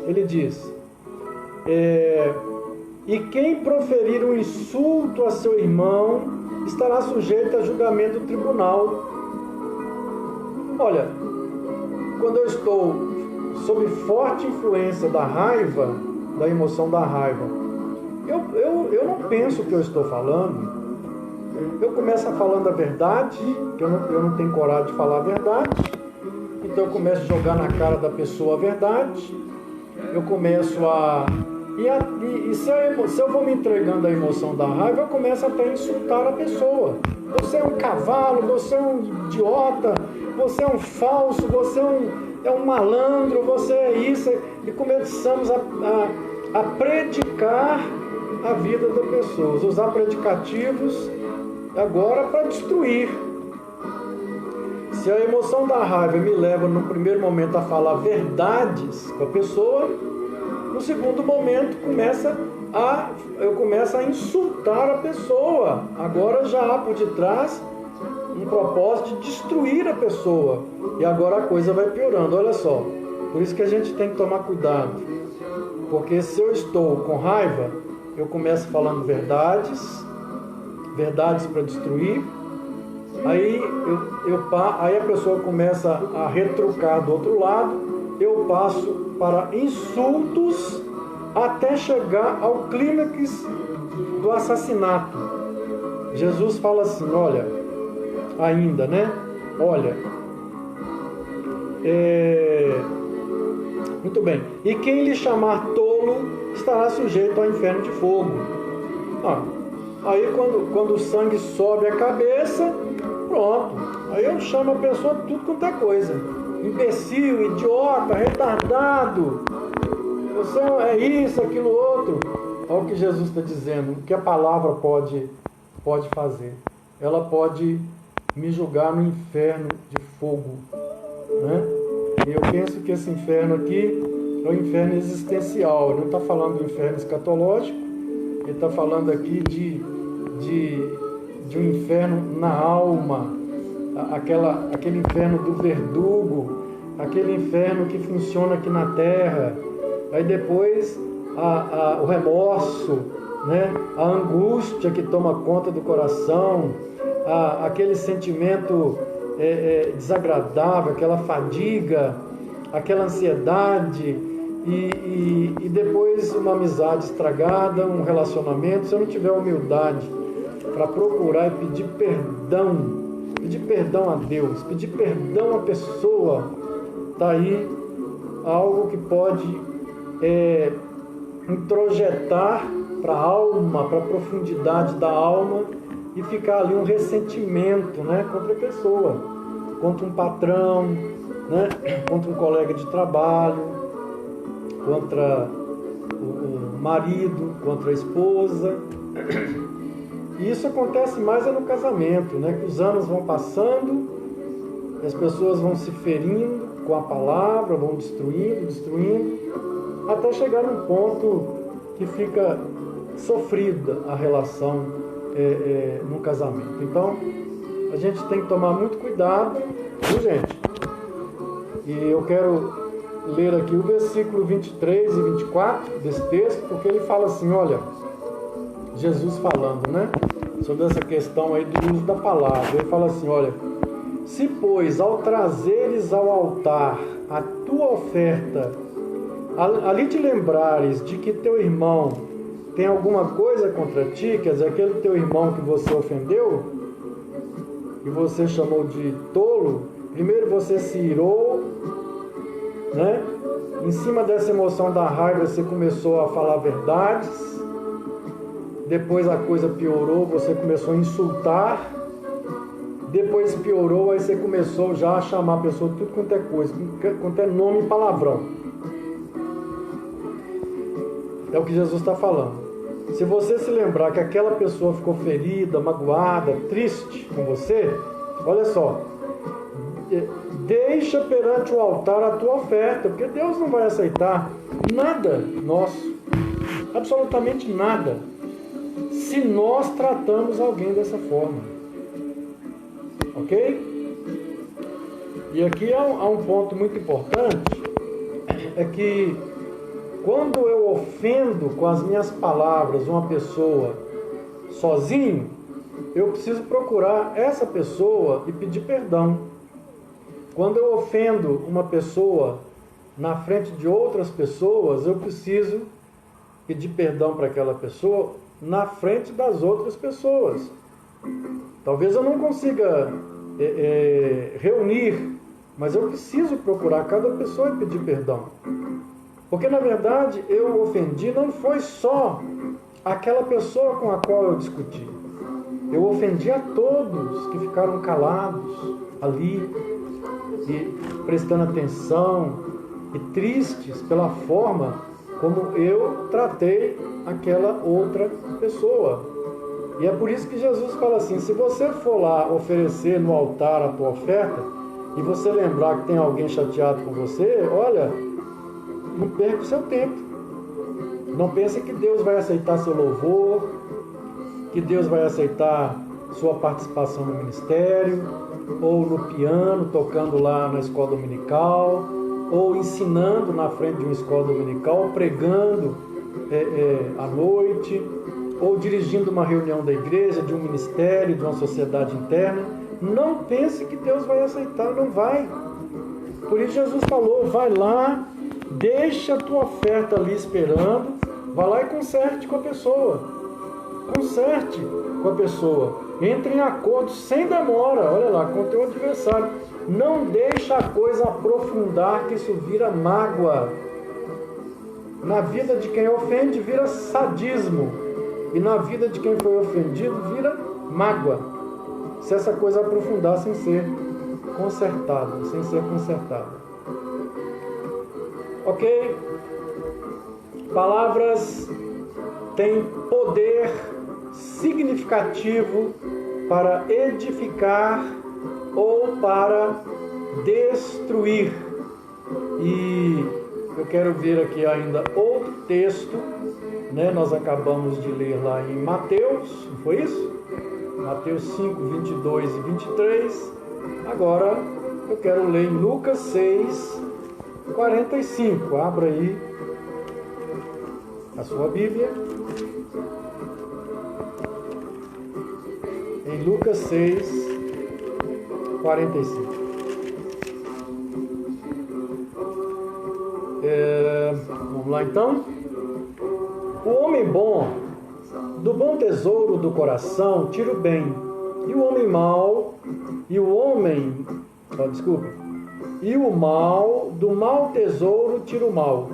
Ele diz: E quem proferir um insulto a seu irmão estará sujeito a julgamento do tribunal. Olha, quando eu estou sob forte influência da raiva, da emoção da raiva, eu não penso o que eu estou falando. Eu começo falando a verdade, que eu não tenho coragem de falar a verdade. Então eu começo a jogar na cara da pessoa a verdade. Eu começo E se eu vou me entregando à emoção da raiva, eu começo até a insultar a pessoa. Você é um cavalo, você é um idiota, você é um falso, você é um malandro, você é isso. E começamos a predicar a vida da pessoa, usar predicativos agora para destruir. Se a emoção da raiva me leva no primeiro momento a falar verdades com a pessoa, no segundo momento eu começo a insultar a pessoa. Agora já há por detrás um propósito de destruir a pessoa. E agora a coisa vai piorando, olha só. Por isso que a gente tem que tomar cuidado. Porque se eu estou com raiva, eu começo falando verdades para destruir. Aí a pessoa começa a retrucar do outro lado. Eu passo para insultos até chegar ao clímax do assassinato. Jesus fala assim, olha, muito bem, e quem lhe chamar tolo estará sujeito ao inferno de fogo. Aí quando o sangue sobe a cabeça, pronto, aí eu chamo a pessoa de tudo quanto é coisa. Imbecil, idiota, retardado, você é isso, aquilo, outro. Olha o que Jesus está dizendo, o que a palavra pode fazer. Ela pode me julgar no inferno de fogo, né? E eu penso que esse inferno aqui é o inferno existencial. Ele não está falando do inferno escatológico, ele está falando aqui de um inferno na alma, aquele inferno do verdugo, aquele inferno que funciona aqui na terra. Aí depois o remorso, né? A angústia que toma conta do coração, aquele sentimento desagradável, aquela fadiga, aquela ansiedade, e depois uma amizade estragada, um relacionamento. Se eu não tiver humildade para procurar e pedir perdão a Deus, pedir perdão à pessoa, está aí algo que pode introjetar para a alma, para a profundidade da alma, e ficar ali um ressentimento, né, contra a pessoa, contra um patrão, né, contra um colega de trabalho, contra o marido, contra a esposa. E isso acontece mais no casamento, né, que os anos vão passando, as pessoas vão se ferindo com a palavra, vão destruindo, até chegar num ponto que fica sofrida a relação no casamento. Então, a gente tem que tomar muito cuidado, viu, gente? E eu quero ler aqui o versículo 23 e 24 desse texto, porque ele fala assim, olha, Jesus falando, né, sobre essa questão aí do uso da palavra. Ele fala assim, olha, se pois ao trazeres ao altar a tua oferta, ali te lembrares de que teu irmão tem alguma coisa contra ti, quer dizer, aquele teu irmão que você ofendeu, que você chamou de tolo, primeiro você se irou, né? Em cima dessa emoção da raiva você começou a falar verdades, depois a coisa piorou, você começou a insultar, depois piorou, aí você começou já a chamar a pessoa de tudo quanto é coisa, quanto é nome e palavrão. É o que Jesus está falando. Se você se lembrar que aquela pessoa ficou ferida, magoada, triste com você, olha só, deixa perante o altar a tua oferta, porque Deus não vai aceitar nada nosso, absolutamente nada, se nós tratamos alguém dessa forma. Ok? E aqui há um ponto muito importante, é que quando eu ofendo com as minhas palavras uma pessoa sozinho, eu preciso procurar essa pessoa e pedir perdão. Quando eu ofendo uma pessoa na frente de outras pessoas, eu preciso pedir perdão para aquela pessoa na frente das outras pessoas. Talvez eu não consiga reunir, mas eu preciso procurar cada pessoa e pedir perdão. Porque na verdade eu ofendi não foi só aquela pessoa com a qual eu discuti. Eu ofendi a todos que ficaram calados ali e prestando atenção e tristes pela forma como eu tratei aquela outra pessoa. E é por isso que Jesus fala assim: se você for lá oferecer no altar a tua oferta e você lembrar que tem alguém chateado com você, olha, não perca o seu tempo. Não pense que Deus vai aceitar seu louvor, que Deus vai aceitar sua participação no ministério, ou no piano, tocando lá na escola dominical, ou ensinando na frente de uma escola dominical, ou pregando à noite, ou dirigindo uma reunião da igreja, de um ministério, de uma sociedade interna. Não pense que Deus vai aceitar, não vai. Por isso Jesus falou: vai lá, deixa a tua oferta ali esperando, vai lá e conserte com a pessoa. Conserte com a pessoa. Entre em acordo sem demora, olha lá, com o teu adversário. Não deixa a coisa aprofundar, que isso vira mágoa. Na vida de quem ofende, vira sadismo. E na vida de quem foi ofendido, vira mágoa. Se essa coisa aprofundar sem ser consertada. Ok? Palavras têm poder significativo para edificar ou para destruir. E eu quero ver aqui ainda outro texto, né? Nós acabamos de ler lá em Mateus, não foi isso? Mateus 5, 22 e 23. Agora eu quero ler em Lucas 6, 45. Abra aí a sua Bíblia. Em Lucas 6, 45. Vamos lá então. O homem bom, do bom tesouro do coração, tira o bem. E o homem mau, e o mal, do mau tesouro, tira o mal.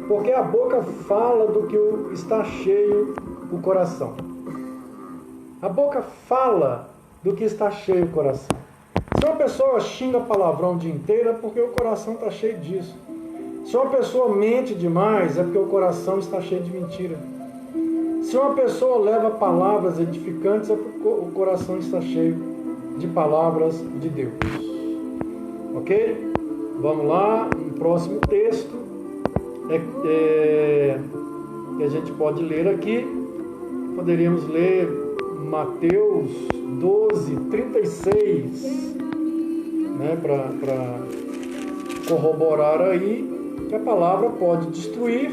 Porque a boca fala do que está cheio o coração. A boca fala do que está cheio o coração. Se uma pessoa xinga palavrão o dia inteiro, é porque o coração está cheio disso. Se uma pessoa mente demais, é porque o coração está cheio de mentira. Se uma pessoa leva palavras edificantes, é porque o coração está cheio de palavras de Deus. Ok? Vamos lá, o próximo texto que a gente pode ler aqui. Poderíamos ler Mateus 12, 36, né, para corroborar aí que a palavra pode destruir,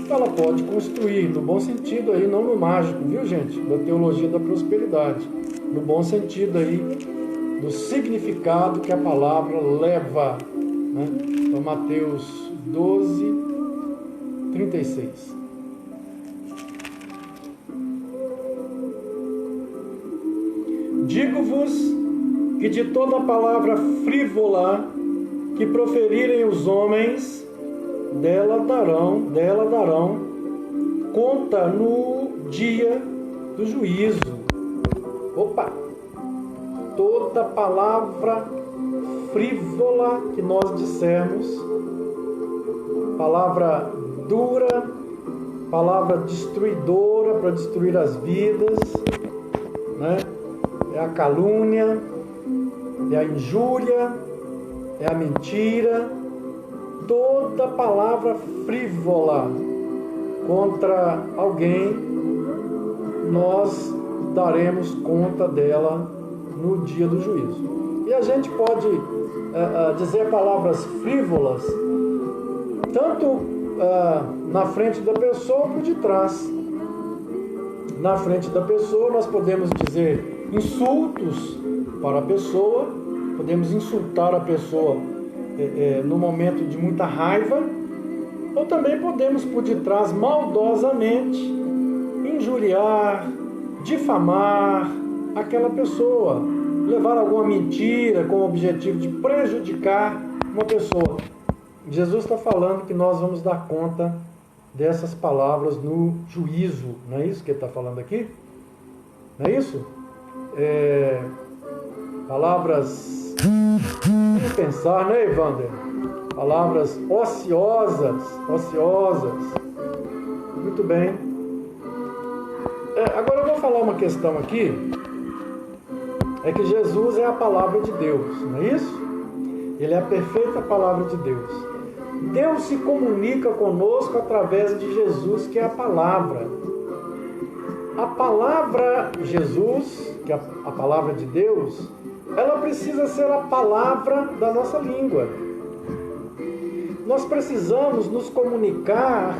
ela pode construir, no bom sentido aí, não no mágico, viu gente? Da teologia da prosperidade, no bom sentido aí, do significado que a palavra leva, né? Então Mateus 12, 36. Digo-vos que de toda palavra frívola que proferirem os homens, dela darão conta no dia do juízo. Opa! Toda palavra frívola que nós dissermos, palavra dura, palavra destruidora para destruir as vidas, né? É a calúnia, é a injúria, é a mentira. Toda palavra frívola contra alguém, nós daremos conta dela no dia do juízo. E a gente pode dizer palavras frívolas tanto na frente da pessoa ou por detrás. Na frente da pessoa nós podemos dizer insultos para a pessoa, podemos insultar a pessoa no momento de muita raiva, ou também podemos por detrás maldosamente injuriar, difamar aquela pessoa, levar alguma mentira com o objetivo de prejudicar uma pessoa. Jesus está falando que nós vamos dar conta dessas palavras no juízo, não é isso que ele está falando aqui? Não é isso? Palavras de pensar, né, Evander? Palavras ociosas. Muito bem. Agora eu vou falar uma questão aqui. É que Jesus é a palavra de Deus, não é isso? Ele é a perfeita palavra de Deus. Deus se comunica conosco através de Jesus, que é a palavra. A palavra Jesus, que é a palavra de Deus, ela precisa ser a palavra da nossa língua. Nós precisamos nos comunicar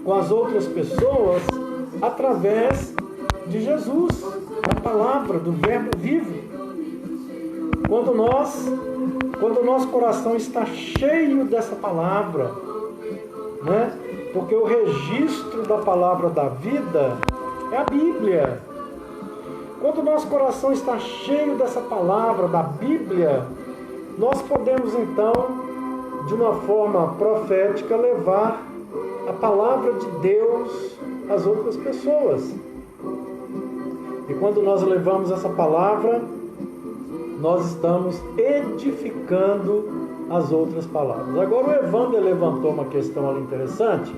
com as outras pessoas através de Jesus, da palavra, do verbo vivo. Quando o nosso coração está cheio dessa palavra, né? Porque o registro da palavra da vida é a Bíblia. Quando o nosso coração está cheio dessa palavra da Bíblia, nós podemos então, de uma forma profética, levar a palavra de Deus às outras pessoas. E quando nós levamos essa palavra, nós estamos edificando as outras palavras. Agora o Evander levantou uma questão ali interessante,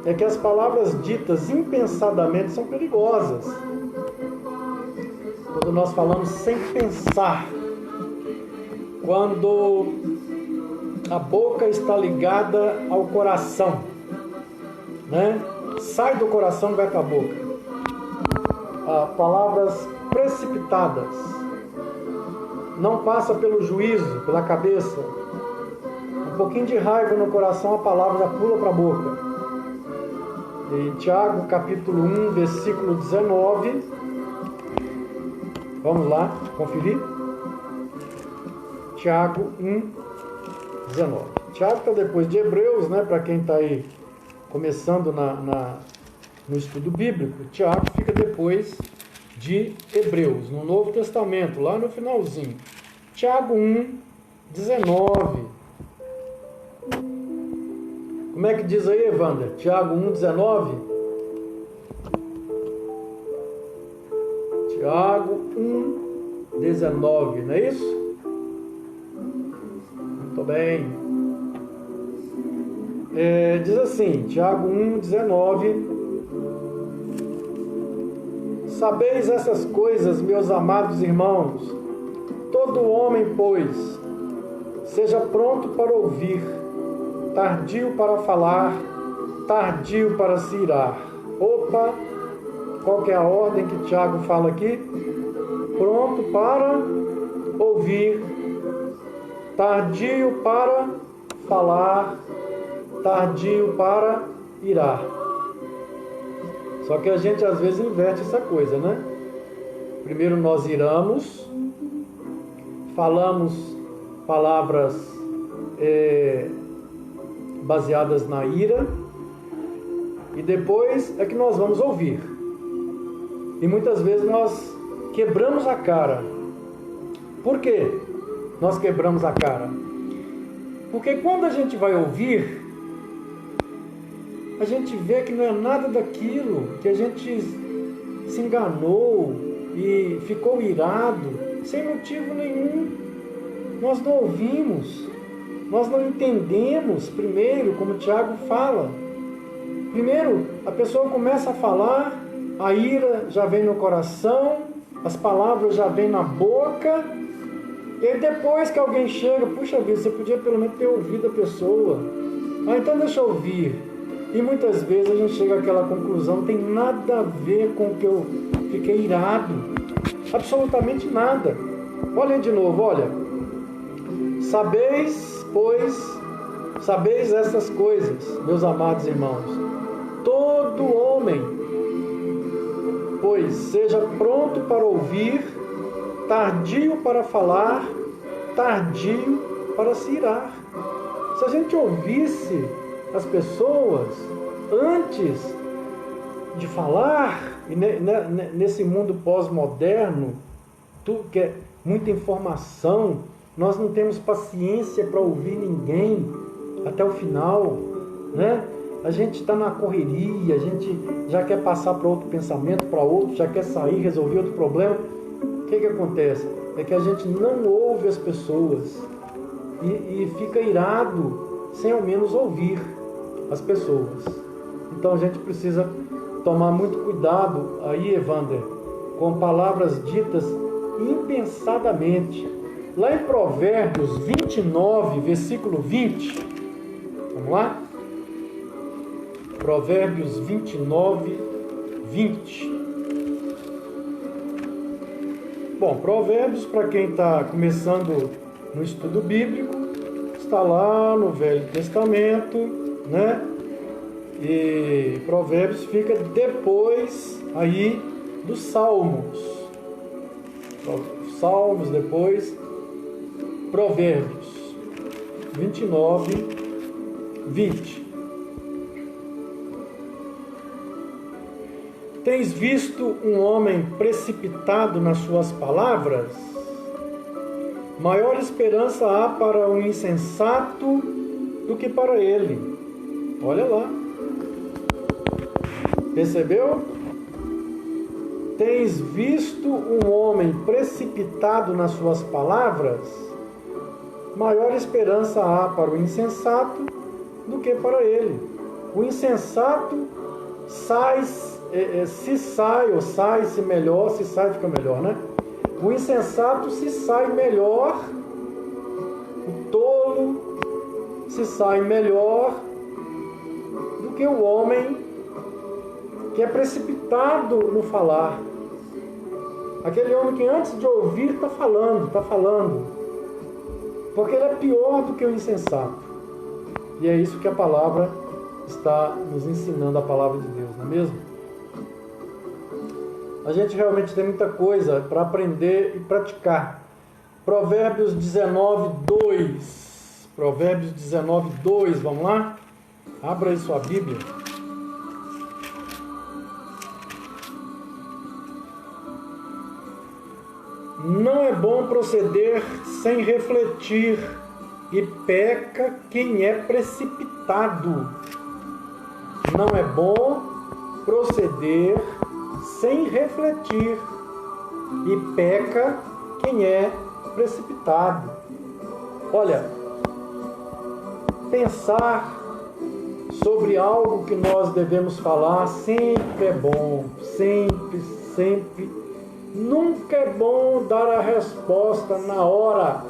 é que as palavras ditas impensadamente são perigosas. Quando nós falamos sem pensar, quando a boca está ligada ao coração, né? Sai do coração e vai para a boca. Palavras precipitadas, não passa pelo juízo, pela cabeça. Um pouquinho de raiva no coração, a palavra já pula para a boca. Em Tiago, capítulo 1, versículo 19. Vamos lá, conferir? Tiago 1, 19. Tiago está depois de Hebreus, né? Para quem está aí começando no estudo bíblico, Tiago fica depois de Hebreus, no Novo Testamento, lá no finalzinho. Tiago 1, 19. Como é que diz aí, Evander? Tiago 1, 19? Tiago 1, 19, não é isso? Muito bem. Diz assim, Tiago 1, 19. Sabeis essas coisas, meus amados irmãos. Todo homem, pois, seja pronto para ouvir, tardio para falar, tardio para se irar. Opa, qual que é a ordem que Tiago fala aqui? Pronto para ouvir, tardio para falar, tardio para irar. Só que a gente às vezes inverte essa coisa, né? Primeiro nós iramos, falamos palavras baseadas na ira, e depois é que nós vamos ouvir. E muitas vezes nós quebramos a cara. Por quê? Nós quebramos a cara. Porque quando a gente vai ouvir, a gente vê que não é nada daquilo, que a gente se enganou e ficou irado, sem motivo nenhum. Nós não ouvimos, nós não entendemos primeiro, como o Tiago fala. Primeiro, a pessoa começa a falar, a ira já vem no coração, as palavras já vêm na boca, e aí depois que alguém chega, puxa vida, você podia pelo menos ter ouvido a pessoa. Então deixa eu ouvir. E muitas vezes a gente chega àquela conclusão, não tem nada a ver com o que eu fiquei irado. Absolutamente nada. Olhem de novo, olha. Sabeis, pois, Sabeis essas coisas, meus amados irmãos, todo homem, pois seja pronto para ouvir, tardio para falar, tardio para se irar. Se a gente ouvisse as pessoas antes de falar, e nesse mundo pós-moderno, tudo que é muita informação, nós não temos paciência para ouvir ninguém até o final, né? A gente está na correria, a gente já quer passar para outro pensamento, para outro, já quer sair, resolver outro problema. O que acontece? É que a gente não ouve as pessoas e fica irado sem ao menos ouvir as pessoas. Então a gente precisa tomar muito cuidado aí, Evander, com palavras ditas impensadamente. Lá em Provérbios 29, versículo 20, vamos lá? Provérbios 29, 20. Bom, Provérbios, para quem está começando no estudo bíblico, está lá no Velho Testamento, né? E Provérbios fica depois aí dos Salmos. Salmos, depois Provérbios 29, 20. Tens visto um homem precipitado nas suas palavras? Maior esperança há para o insensato do que para ele. Olha lá. Percebeu? Tens visto um homem precipitado nas suas palavras? Maior esperança há para o insensato do que para ele. O insensato se melhor, se sai fica melhor, né? O insensato se sai melhor, o tolo se sai melhor do que o homem que é precipitado no falar. Aquele homem que antes de ouvir está falando, porque ele é pior do que o insensato. E é isso que a palavra está nos ensinando, a palavra de Deus, não é mesmo? A gente realmente tem muita coisa para aprender e praticar. Provérbios 19, 2. Provérbios 19, 2, vamos lá? Abra aí sua Bíblia. Não é bom proceder sem refletir, e peca quem é precipitado. Não é bom proceder sem refletir, e peca quem é precipitado. Olha, pensar sobre algo que nós devemos falar sempre é bom, sempre. Nunca é bom dar a resposta na hora,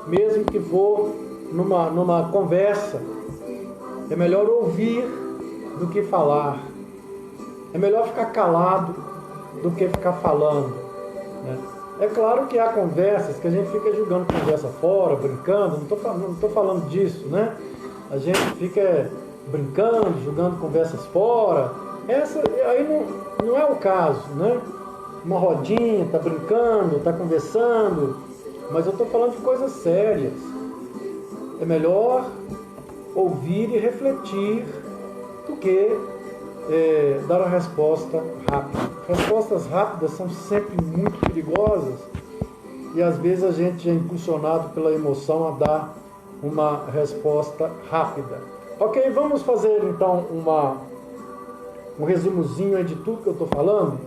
mesmo que for numa conversa. É melhor ouvir do que falar. É melhor ficar calado do que ficar falando, né? É claro que há conversas que a gente fica jogando conversa fora, brincando, não estou falando disso, né? A gente fica brincando, jogando conversas fora. Essa aí não é o caso, né? Uma rodinha, está brincando, está conversando, mas eu estou falando de coisas sérias. É melhor ouvir e refletir do que dar a resposta rápida. Respostas rápidas são sempre muito perigosas e às vezes a gente é impulsionado pela emoção a dar uma resposta rápida. Ok, vamos fazer então um resumozinho aí de tudo que eu estou falando.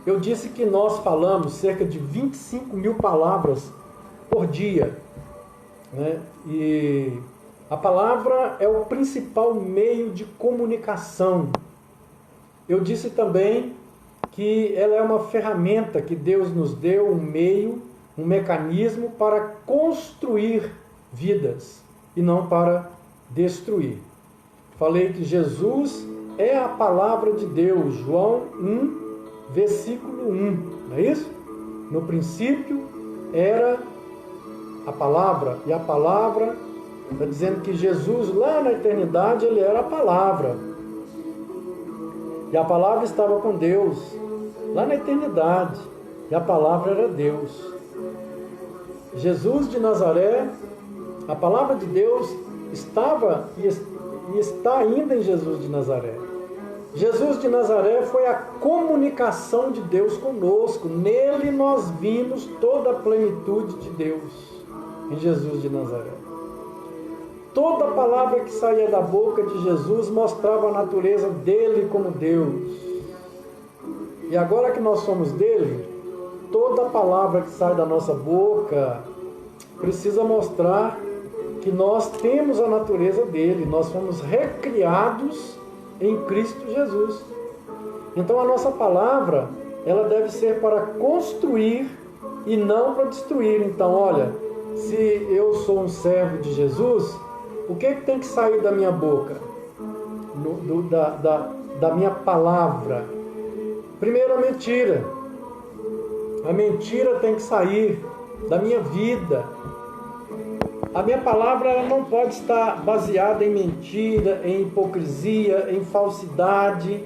Eu disse que nós falamos cerca de 25 mil palavras por dia, né? E a palavra é o principal meio de comunicação. Eu disse também que ela é uma ferramenta que Deus nos deu, um meio, um mecanismo para construir vidas e não para destruir. Falei que Jesus é a palavra de Deus, João 1, versículo 1, não é isso? No princípio era a palavra, e a palavra está dizendo que Jesus, lá na eternidade, ele era a palavra. E a palavra estava com Deus, lá na eternidade, e a palavra era Deus. Jesus de Nazaré, a palavra de Deus estava e está ainda em Jesus de Nazaré. Jesus de Nazaré foi a comunicação de Deus conosco. Nele nós vimos toda a plenitude de Deus, em Jesus de Nazaré. Toda palavra que saía da boca de Jesus mostrava a natureza dele como Deus. E agora que nós somos dele, toda palavra que sai da nossa boca precisa mostrar que nós temos a natureza dele, nós fomos recriados em Cristo Jesus. Então a nossa palavra, ela deve ser para construir e não para destruir. Então, olha, se eu sou um servo de Jesus, o que tem que sair da minha boca? Da minha palavra? Primeiro, a mentira. A mentira tem que sair da minha vida. A minha palavra ela não pode estar baseada em mentira, em hipocrisia, em falsidade.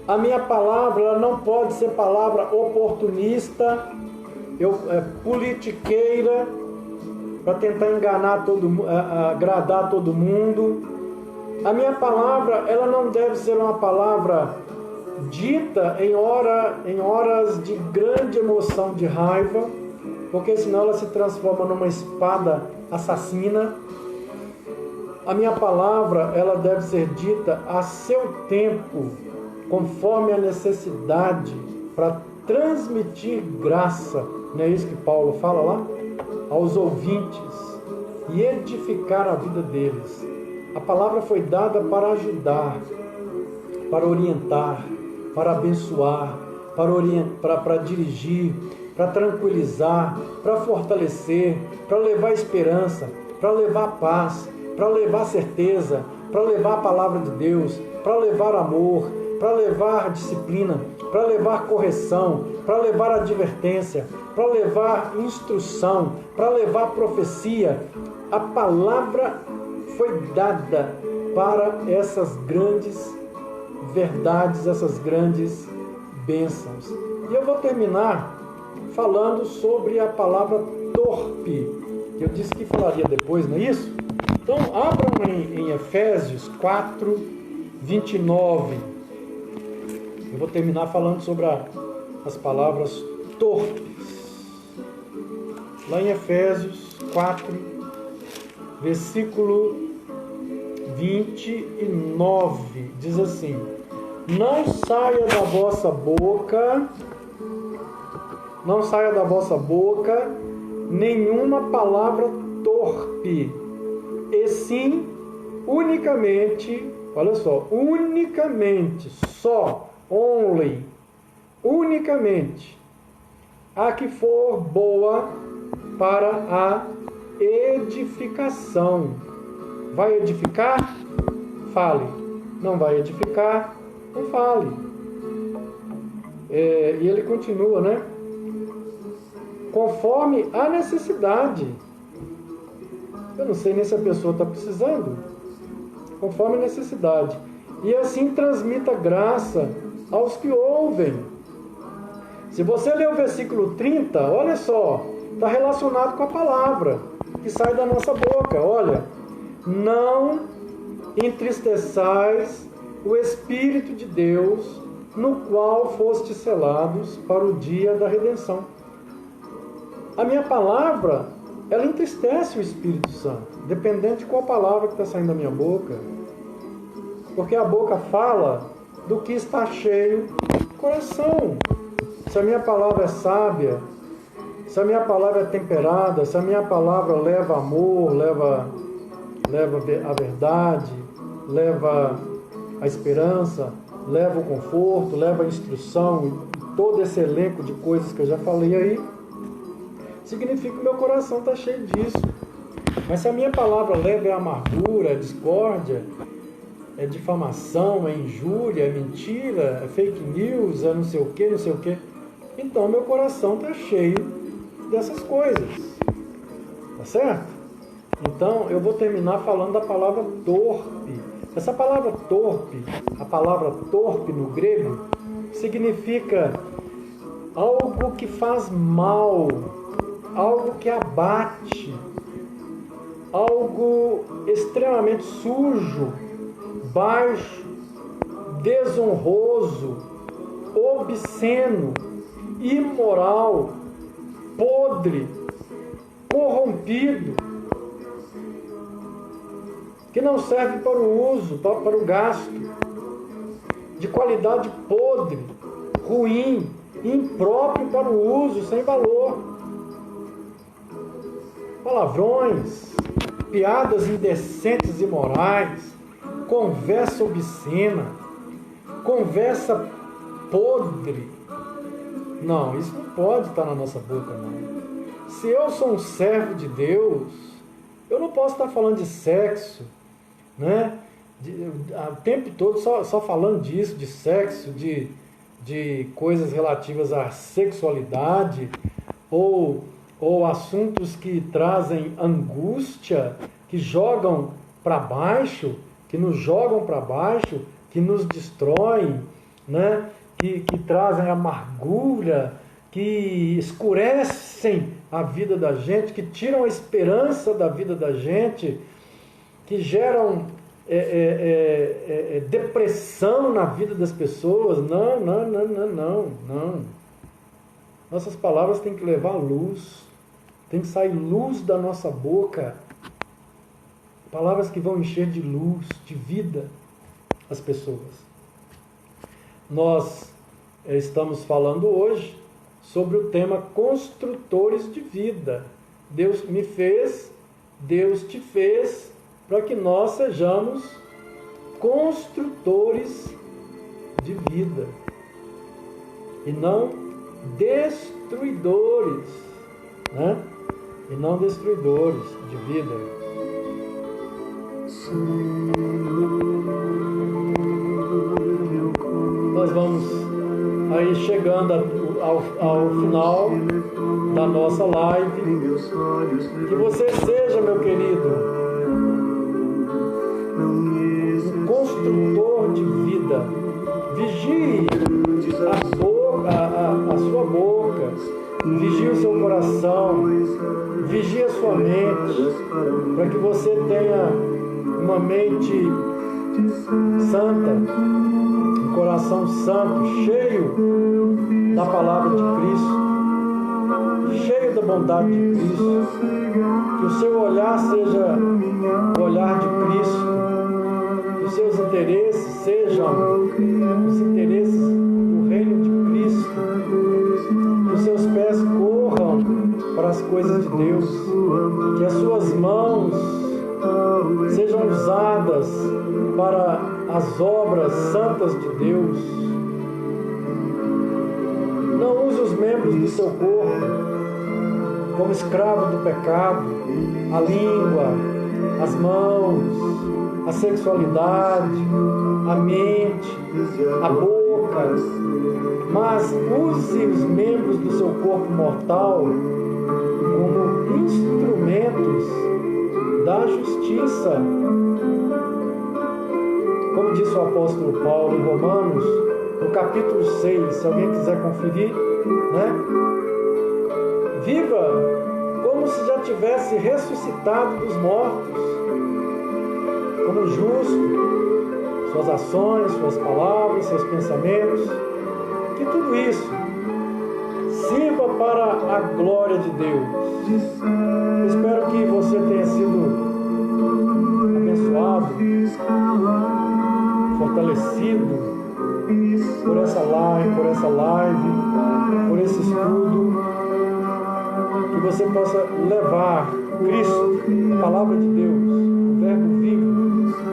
A minha palavra ela não pode ser palavra oportunista, politiqueira, para tentar enganar agradar todo mundo. A minha palavra ela não deve ser uma palavra dita em horas de grande emoção, de raiva, porque senão ela se transforma numa espada assassina. A minha palavra ela deve ser dita a seu tempo, conforme a necessidade, para transmitir graça, não é isso que Paulo fala lá? Aos ouvintes e edificar a vida deles. A palavra foi dada para ajudar, para orientar, para abençoar, para dirigir, para tranquilizar, para fortalecer, para levar esperança, para levar paz, para levar certeza, para levar a palavra de Deus, para levar amor, para levar disciplina, para levar correção, para levar advertência, para levar instrução, para levar profecia. A palavra foi dada para essas grandes verdades, essas grandes bênçãos. E eu vou terminar falando sobre a palavra torpe, que eu disse que falaria depois, não é isso? Então, abram em Efésios 4, 29. Eu vou terminar falando sobre as palavras torpes. Lá em Efésios 4, versículo 29, diz assim: não saia da vossa boca nenhuma palavra torpe, e sim unicamente, olha só, unicamente, só, only, unicamente, a que for boa para a edificação. Vai edificar? Fale. Não vai edificar? Não fale. E ele continua, né? Conforme a necessidade. Eu não sei nem se a pessoa está precisando. Conforme a necessidade. E assim transmita graça aos que ouvem. Se você ler o versículo 30, olha só, está relacionado com a palavra que sai da nossa boca. Olha, não entristeçais o Espírito de Deus, no qual fostes selados para o dia da redenção. A minha palavra, ela entristece o Espírito Santo, dependendo de qual palavra que está saindo da minha boca. Porque a boca fala do que está cheio do coração. Se a minha palavra é sábia, se a minha palavra é temperada, se a minha palavra leva amor, leva a verdade, leva a esperança, leva o conforto, leva a instrução, todo esse elenco de coisas que eu já falei aí, significa que o meu coração está cheio disso. Mas se a minha palavra leva a amargura, a discórdia, é difamação, é injúria, é mentira, é fake news, é não sei o que, então meu coração está cheio dessas coisas. Tá certo? Então, eu vou terminar falando da palavra torpe. Essa palavra torpe, a palavra torpe no grego, significa algo que faz mal, algo que abate, algo extremamente sujo, baixo, desonroso, obsceno, imoral, podre, corrompido, que não serve para o uso, para o gasto, de qualidade podre, ruim, impróprio para o uso, sem valor. Palavrões, piadas indecentes e imorais, conversa obscena, conversa podre. Não, isso não pode estar na nossa boca, não. Se eu sou um servo de Deus, eu não posso estar falando de sexo, né? O tempo todo só falando disso, de sexo, de coisas relativas à sexualidade, ou assuntos que trazem angústia, que jogam para baixo, que nos jogam para baixo, que nos destroem, né? Que trazem amargura, que escurecem a vida da gente, que tiram a esperança da vida da gente, que geram depressão na vida das pessoas. Não. Nossas palavras têm que levar luz, tem que sair luz da nossa boca, palavras que vão encher de luz, de vida as pessoas. Nós estamos falando hoje sobre o tema construtores de vida. Deus me fez, Deus te fez, para que nós sejamos construtores de vida e não destruidores, né? E não destruidores de vida. Nós vamos aí chegando ao final da nossa live. Que você seja, meu querido, um construtor de vida. Vigie a sua boca, vigie o seu coração, vigie a sua mente, para que você tenha uma mente santa, um coração santo, cheio da palavra de Cristo, cheio da bondade de Cristo, que o seu olhar seja o olhar de Cristo, que os seus interesses sejam os interesses do reino de Cristo, que os seus pés corram para as coisas de Deus, que as suas mãos sejam usadas para as obras santas de Deus. Não use os membros do seu corpo como escravo do pecado, a língua, as mãos, a sexualidade, a mente, a boca, mas use os membros do seu corpo mortal como instrumentos da justiça. Como disse o apóstolo Paulo em Romanos, no capítulo 6, se alguém quiser conferir, né? Viva como se já tivesse ressuscitado dos mortos, como justo, suas ações, suas palavras, seus pensamentos, que tudo isso sirva para a glória de Deus. Eu espero que você tenha sido abençoado, fortalecido por essa live, por esse estudo, que você possa levar Cristo, a palavra de Deus, o Verbo vivo,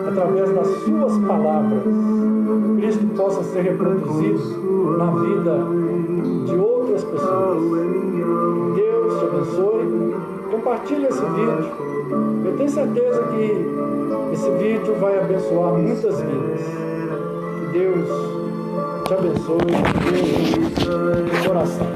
através das suas palavras. Cristo possa ser reproduzido na vida de outras pessoas. Deus te abençoe. Compartilhe esse vídeo. Eu tenho certeza que esse vídeo vai abençoar muitas vidas. Que Deus te abençoe de coração.